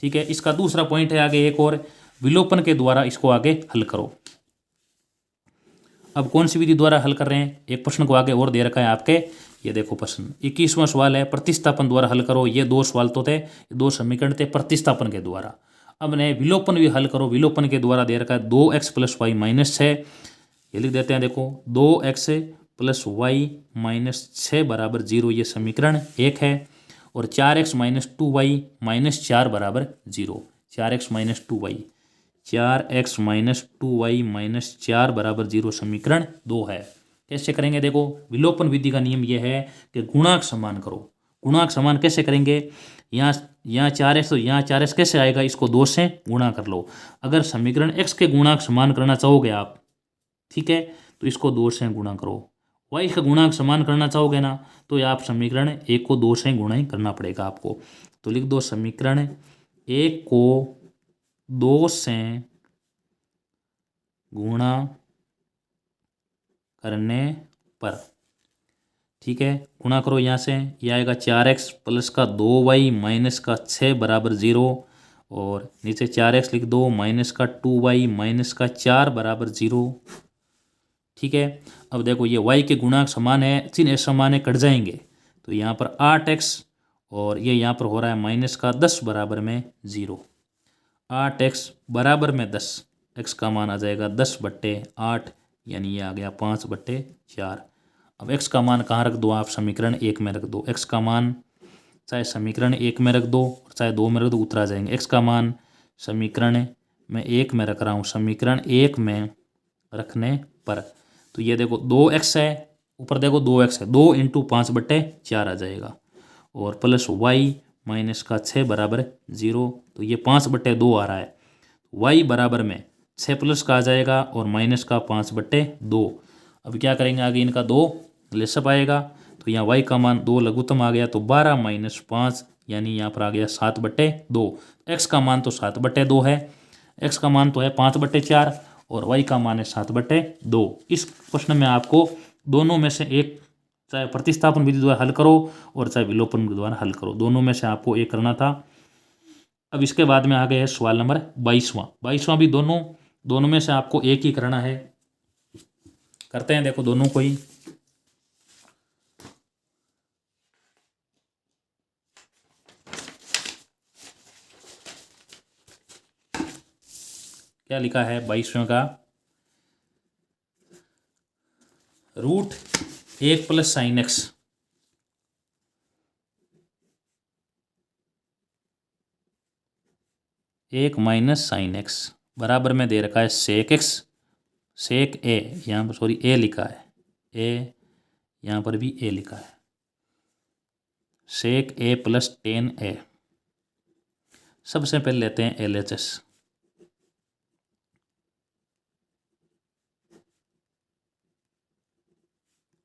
ठीक है। इसका दूसरा पॉइंट है आगे एक और, विलोपन के द्वारा इसको आगे हल करो। अब कौन सी विधि द्वारा हल कर रहे हैं, एक प्रश्न को आगे और दे रखा है आपके, ये देखो प्रश्न 21वां सवाल है, प्रतिस्थापन द्वारा हल करो। ये 2 सवाल तो थे, 2 समीकरण थे प्रतिस्थापन के द्वारा। अब ने विलोपन भी हल करो, विलोपन के द्वारा दे रखा है 2x प्लस वाई माइनस 6, ये लिख देते हैं, देखो 2x प्लस वाई माइनस 6 बराबर 0, ये समीकरण 1 है, और 4x माइनस 2y माइनस 4 बराबर 0, 4x minus 2y 4x minus 2y minus 4 बराबर 0 समीकरण 2 है। कैसे करेंगे, देखो विलोपन विधि का नियम यह है कि गुणांक समान करो। गुणांक समान कैसे करेंगे, यहाँ 4x, तो यहाँ 4x कैसे आएगा, इसको 2 से गुणा कर लो। अगर समीकरण x के गुणांक समान करना चाहोगे आप, ठीक है, तो इसको 2 से गुणा करो। y का गुणांक समान करना चाहोगे ना, तो आप समीकरण 1 को 2 से गुणा ही करना पड़ेगा आपको। तो लिख दो समीकरण 1 को 2 से गुणा करने पर, ठीक है, गुणा करो, यहाँ से ये आएगा 4x प्लस का 2y माइनस का 6 बराबर 0, और नीचे 4x लिख दो माइनस का 2y माइनस का 4 बराबर 0, ठीक है। अब देखो ये y के गुणांक समान है, चिन्ह समान है, कट जाएंगे, तो यहाँ पर 8x, और ये यहाँ पर हो रहा है माइनस का 10 बराबर में 0, 8x बराबर में 10, x का मान आ जाएगा 10/8, यानी ये आ गया 5/4। अब x का मान कहाँ रख दो आप, समीकरण 1 में रख दो। x का मान चाहे समीकरण 1 में रख दो और चाहे 2 में रख दो, उत्तर आ जाएंगे। x का मान समीकरण में 1 में रख रहा हूँ, समीकरण 1 में रखने पर, तो ये देखो 2x है, ऊपर देखो 2x है, 2 इंटू 5/4 आ जाएगा, और प्लस y माइनस का 6 बराबर 0, तो ये 5/2 आ रहा है। y बराबर में 6 प्लस का आ जाएगा और माइनस का 5/2। अब क्या करेंगे, आगे इनका 2 लेसअप आएगा, तो यहाँ y का मान 2 लघुत्तम आ गया, तो 12 माइनस 5, यानी यहाँ पर आ गया 7/2। x का मान तो 7/2 है, x का मान तो है 5/4, और y का मान है 7/2। इस प्रश्न में आपको दोनों में से एक, चाहे प्रतिस्थापन विधि द्वारा हल करो और चाहे विलोपन द्वारा हल करो, दोनों में से आपको एक करना था। अब इसके बाद में आ गए है सवाल नंबर 22वां भी दोनों में से आपको एक ही करना है, करते हैं, देखो दोनों को ही। क्या लिखा है 22वें का, √1 प्लस साइन एक्स, एक माइनस साइन एक्स बराबर में दे रखा है सेक एक्स, सेक ए, यहाँ पर सॉरी ए लिखा है, ए यहाँ पर भी ए लिखा है, सेक ए प्लस टेन ए। सबसे पहले लेते हैं LHS,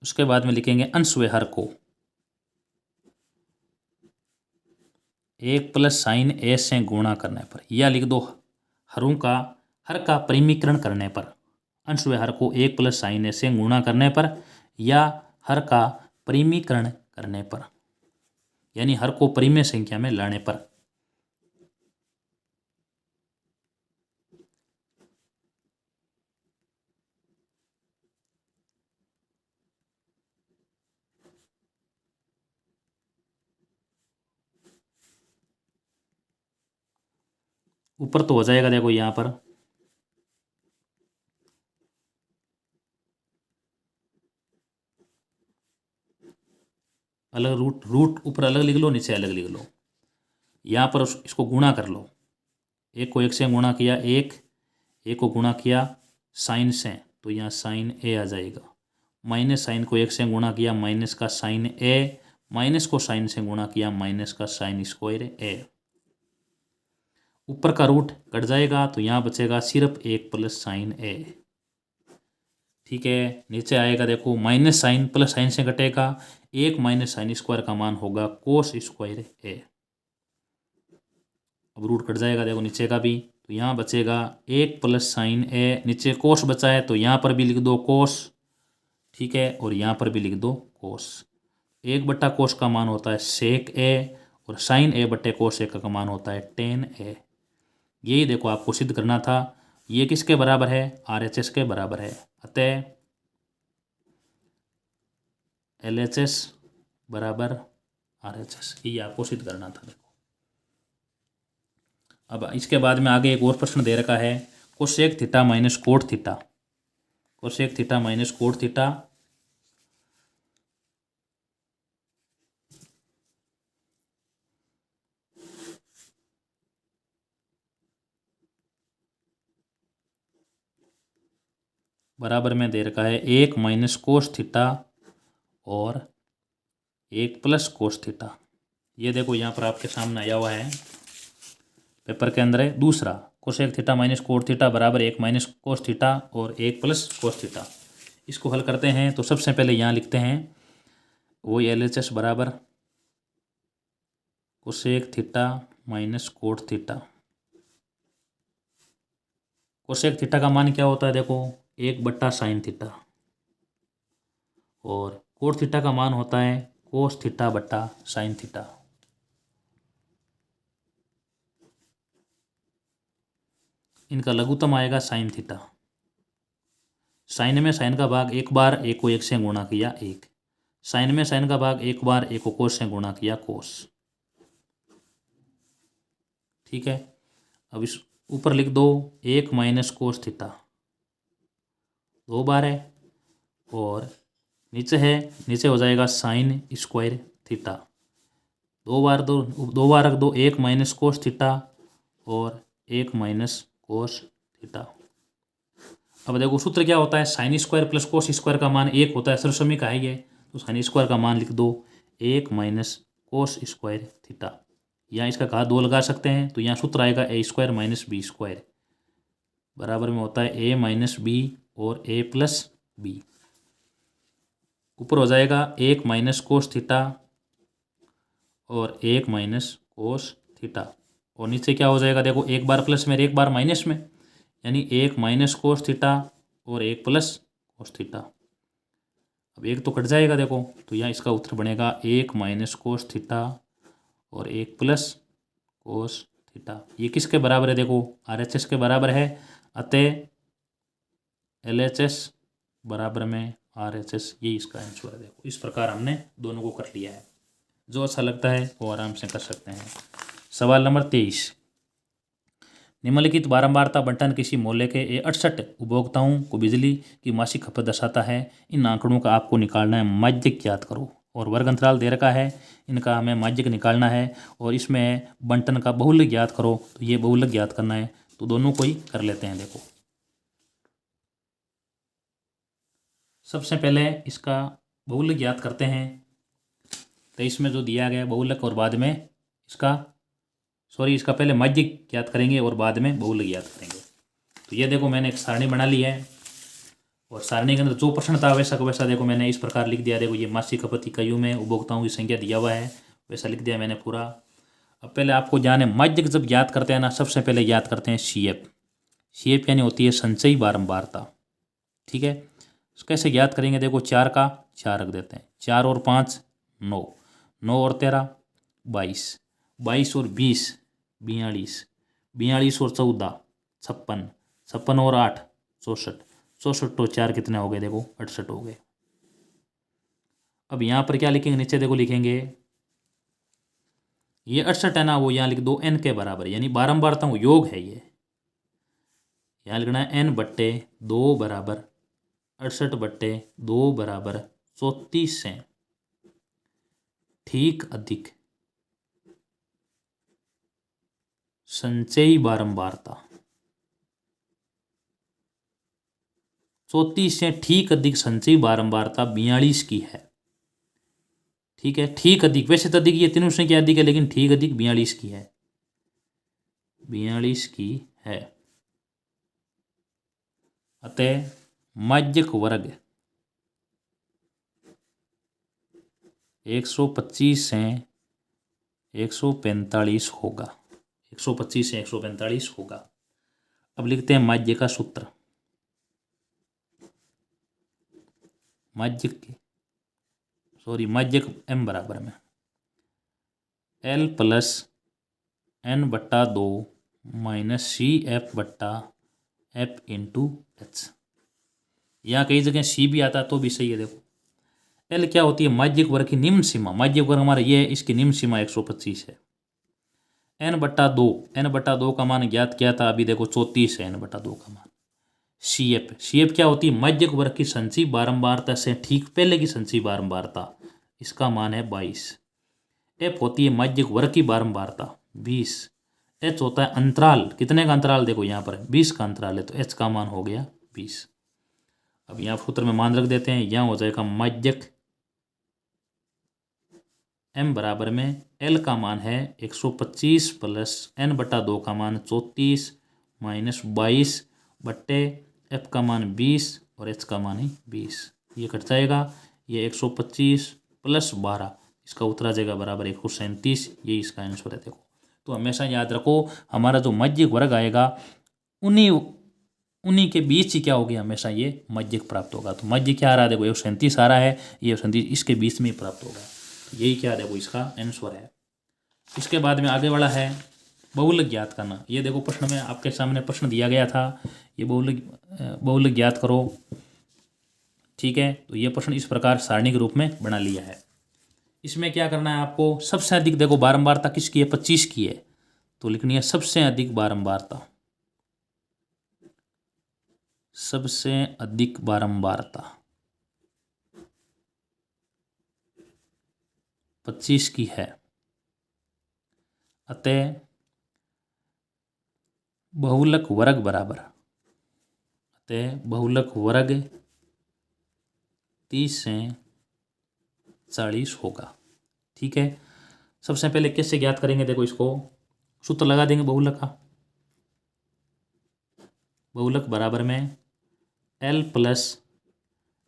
उसके बाद में लिखेंगे अंश व हर को, 1 प्लस साइन ए से गुणा करने पर, या लिख दो हरों का हर का परिमीकरण करने पर, अंश व हर को 1 प्लस साइन ए से गुणा करने पर या हर का परिमीकरण करने पर, यानी हर को परिमेय संख्या में लाने पर। ऊपर तो हो जाएगा देखो यहाँ पर अलग रूट रूट ऊपर अलग लिख लो, नीचे अलग लिख लो। यहाँ पर इसको गुणा कर लो, एक को एक से गुणा किया, एक को गुणा किया साइन से, तो यहाँ साइन ए आ जाएगा। माइनस साइन को एक से गुणा किया, माइनस का साइन ए, माइनस को साइन से गुणा किया, माइनस का साइन स्क्वायर ए। ऊपर का रूट कट जाएगा तो यहाँ बचेगा सिर्फ एक प्लस साइन ए। ठीक है, नीचे आएगा देखो माइनस साइन प्लस साइन से कटेगा, एक माइनस साइन स्क्वायर का मान होगा कोस स्क्वायर ए। अब रूट कट जाएगा देखो नीचे का भी, तो यहाँ बचेगा एक प्लस साइन ए, नीचे कोस बचा है तो यहाँ पर भी लिख दो कोस। ठीक है, और यहाँ पर भी लिख दो कोस। एक बट्टा कोस का मान होता है सेक ए, और साइन ए बट्टे कोस ए का मान होता है टेन ए। यही देखो आपको सिद्ध करना था। ये किसके बराबर है? RHS के बराबर है। अतः LHS बराबर RHS, ये आपको सिद्ध करना था। देखो अब इसके बाद में आगे एक और प्रश्न दे रखा है, cosec theta minus cot theta. Cosec theta minus cot theta बराबर में दे रखा है एक माइनस कोस थीटा और एक प्लस कोस थीटा। ये देखो यहाँ पर आपके सामने आया हुआ है, पेपर के अंदर है। दूसरा cosec theta minus cot theta बराबर एक माइनस कोस थीटा और एक प्लस कोस थीटा। इसको हल करते हैं तो सबसे पहले यहाँ लिखते हैं वही LHS बराबर cosec theta minus cot theta. Cosec theta का मान क्या होता है? देखो एक बट्टा साइन थीटा, और कोट थीटा का मान होता है कोस थीटा बट्टा साइन थीटा। इनका लघुत्तम आएगा साइन थीटा। साइन में साइन का भाग एक बार, एक को एक से गुणा किया एक। साइन में साइन का भाग एक बार, एक को कोस से गुणा किया कोस। ठीक है, अब इस ऊपर लिख दो एक माइनस कोस थीटा, दो बार है, और नीचे है, नीचे हो जाएगा साइन स्क्वायर थीटा। दो बार रख दो, एक माइनस कोस थीटा और एक माइनस कोस थीटा। अब देखो सूत्र क्या होता है, sine square plus cos square का मान एक होता है, सरसमी का है ये, तो साइन स्क्वायर का मान लिख दो एक माइनस कोस स्क्वायर थीटा। यहाँ इसका घात दो लगा सकते हैं, तो यहाँ सूत्र आएगा ए स्क्वायर माइनस बी स्क्वायर बराबर में होता है ए माइनस बी और ए प्लस बी। ऊपर हो जाएगा एक माइनस कोस थीटा और एक माइनस कोस थीटा, और नीचे क्या हो जाएगा? देखो एक बार प्लस में एक बार माइनस में, यानी एक माइनस कोस थीटा और एक प्लस कोस थीटा। अब एक तो कट जाएगा देखो, तो यहाँ इसका उत्तर बनेगा एक माइनस कोस थीटा और एक प्लस कोस थीटा। ये किसके बराबर है? देखो RHS के बराबर है। अतः LHS बराबर में RHS, ये इसका आंसर है। देखो इस प्रकार हमने दोनों को कर लिया है। जो अच्छा लगता है वो आराम से कर सकते हैं। सवाल नंबर 23, निम्नलिखित बारंबारता बंटन किसी मोहल्ले के 68 उपभोक्ताओं को बिजली की मासिक खपत दर्शाता है। इन आंकड़ों का आपको निकालना है, माध्यक ज्ञात करो। और वर्ग अंतराल दे रखा है, इनका हमें माध्यक निकालना है, और इसमें बंटन का बहुलक ज्ञात करो, तो ये बहुलक ज्ञात करना है। तो दोनों को ही कर लेते हैं। देखो सबसे पहले इसका बहुलक ज्ञात करते हैं, तो इसमें जो दिया गया बहुलक, और बाद में इसका पहले माध्यक ज्ञात करेंगे और बाद में बहुलक ज्ञात करेंगे। तो ये देखो मैंने एक सारणी बना ली है, और सारणी के अंदर जो प्रश्न था वैसा का वैसा देखो मैंने इस प्रकार लिख दिया। देखो ये मासिक खपत इकाइयों में उपभोक्ताओं की संख्या दिया हुआ है, वैसा लिख दिया मैंने पूरा। अब पहले आपको जाने माध्यक जब ज्ञात करते हैं ना, सबसे पहले ज्ञात करते हैं CF यानी होती है संचयी बारंबारता। ठीक है, कैसे ज्ञात करेंगे? देखो 4 का 4 रख देते हैं, 4 और 5 9, 9 और 13 22, 22 और 20 42, 42 और 14 56, 56 और 8 64, 64 और 4 कितने हो गए? देखो 68 हो गए। अब यहाँ पर क्या लिखेंगे? नीचे देखो लिखेंगे ये 68 है ना, वो यहाँ लिख दो n के बराबर, यानी बारंबारताओं योग है ये। यहाँ लिखना है n बट्टे 2 बराबर 68 बट्टे 2 बराबर 34 है ठीक अधिक संचयी बारंबारता। 34 से ठीक अधिक संचयी बारंबारता 42 की है। ठीक है, ठीक अधिक, वैसे तो अधिक ये तीनों से क्या अधिक है, लेकिन ठीक अधिक 42 की है, 42 की है। अतः माध्यक वर्ग 125 से 145 होगा, 125 से 145 होगा। अब लिखते हैं माध्य का सूत्र। माध्यक m बराबर में L प्लस n बट्टा 2 माइनस सी एफ बट्टा एफ इंटू एच। यहाँ कई जगह सी भी आता तो भी सही है। देखो L क्या होती है, माध्यक वर्ग की निम्न सीमा। माध्यक वर्ग हमारा ये है, इसकी निम्न सीमा 125 है। n बट्टा 2 का मान ज्ञात किया था अभी, देखो 34 है n बट्टा 2 का मान। सी एफ क्या होती है, माध्यक वर्ग की संचयी बारंबारता से ठीक पहले की संचयी बारंबारता, इसका मान है 22। एफ होती है माध्यक वर्ग की बारंबारता 20। एच होता है अंतराल, कितने का अंतराल, देखो यहाँ पर 20 का अंतराल है, तो एच का मान हो गया 20। अब यहाँ सूत्र में मान रख देते हैं, यहाँ हो जाएगा माध्यक m बराबर में L का मान है 125 प्लस n बटा 2 का मान 34 माइनस 22 बट्टे f का मान 20 और h का मान है 20। ये कट जाएगा, ये 125 प्लस 12, इसका उत्तर आ जाएगा बराबर 137। ये इसका आंसर है। देखो तो हमेशा याद रखो, हमारा जो माध्यक वर्ग आएगा उन्हीं के बीच ही क्या हो गया, हमेशा ये माध्यक प्राप्त होगा। तो माध्यक क्या आ रहा है, देखो 137 आ रहा है, ये 137 इसके बीच में ही प्राप्त होगा। यही क्या है, वो इसका आंसर है। इसके बाद में आगे वाला है बहुलक ज्ञात करना। ये देखो प्रश्न में आपके सामने प्रश्न दिया गया था, ये बहुलक ज्ञात करो। ठीक है, तो ये प्रश्न इस प्रकार सारणी के रूप में बना लिया है। इसमें क्या करना है आपको, सबसे अधिक देखो बारंबारता किसकी है, 25 की है, तो लिखनी है सबसे अधिक बारंबारता, सबसे अधिक बारंबारता 25 की है। अतः बहुलक वर्ग बराबर, अतः बहुलक वर्ग 30 से 40 होगा। ठीक है, सबसे पहले कैसे ज्ञात करेंगे, देखो इसको सूत्र लगा देंगे बहुलक का। बहुलक बराबर में L plus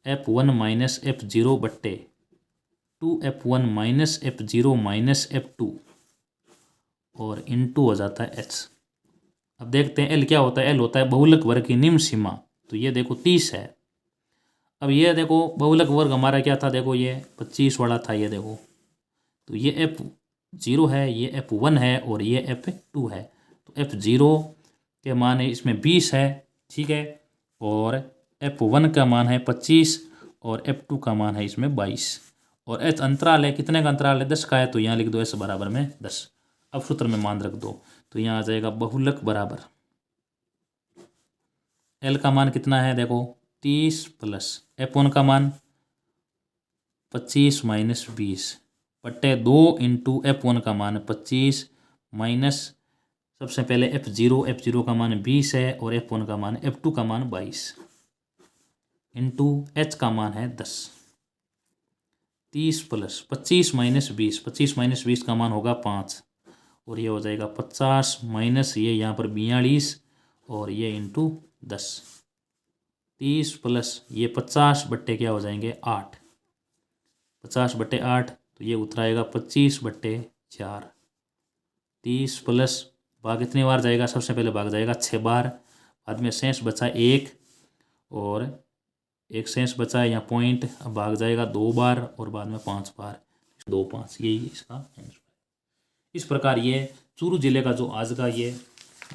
F1 minus F0 बट्टे 2F1 minus F0 minus F2 और इनटू हो जाता है H। अब देखते हैं L क्या होता है, L होता है बहुलक वर्ग की निम्न सीमा, तो ये देखो 30 है। अब ये देखो बहुलक वर्ग हमारा क्या था, देखो ये 25 वाला था, ये देखो तो ये F0 है, ये F1 है और ये F2 है। तो F0 के मान है इसमें 20 है, ठीक है, और F1 का मान है 25 और F2 का मान है इसमें 22 और H अंतराल है, कितने का अंतराल है, 10 का है, तो यहाँ लिख दो S बराबर में 10। अब सूत्र में मान रख दो, तो यहाँ आ जाएगा बहुलक बराबर L का मान कितना है, देखो 30 प्लस F1 का मान 25 माइनस 20 बट्टे 2 इंटू F1 का मान 25 माइनस सबसे पहले F0 का मान 20 है और F1 का मान F2 का मान 22 इंटू H का मान है 10। 30 प्लस 25 माइनस 20, 25 माइनस 20 का मान होगा 5 और ये हो जाएगा 50 माइनस ये यहाँ पर 42 और ये इंटू 10। 30 प्लस ये 50 बट्टे क्या हो जाएंगे 8, 50 बट्टे 8, तो ये उतर आएगा 25 बट्टे 4। 30 प्लस भाग कितनी बार जाएगा, सबसे पहले भाग जाएगा 6 बार, बाद में शेष बचा 1 और एक शेष बचा है यहाँ पॉइंट, अब भाग जाएगा 2 बार और बाद में 5 बार, 2 5, यही इसका आंसर है। इस प्रकार ये चूरू जिले का जो आज का ये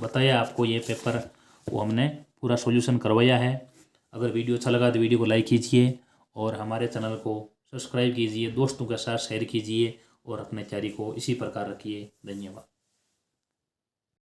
बताया आपको ये पेपर, वो हमने पूरा सॉल्यूशन करवाया है। अगर वीडियो अच्छा लगा तो वीडियो को लाइक कीजिए और हमारे चैनल को सब्सक्राइब कीजिए, दोस्तों के साथ शेयर कीजिए और अपने तैयारी को इसी प्रकार रखिए। धन्यवाद।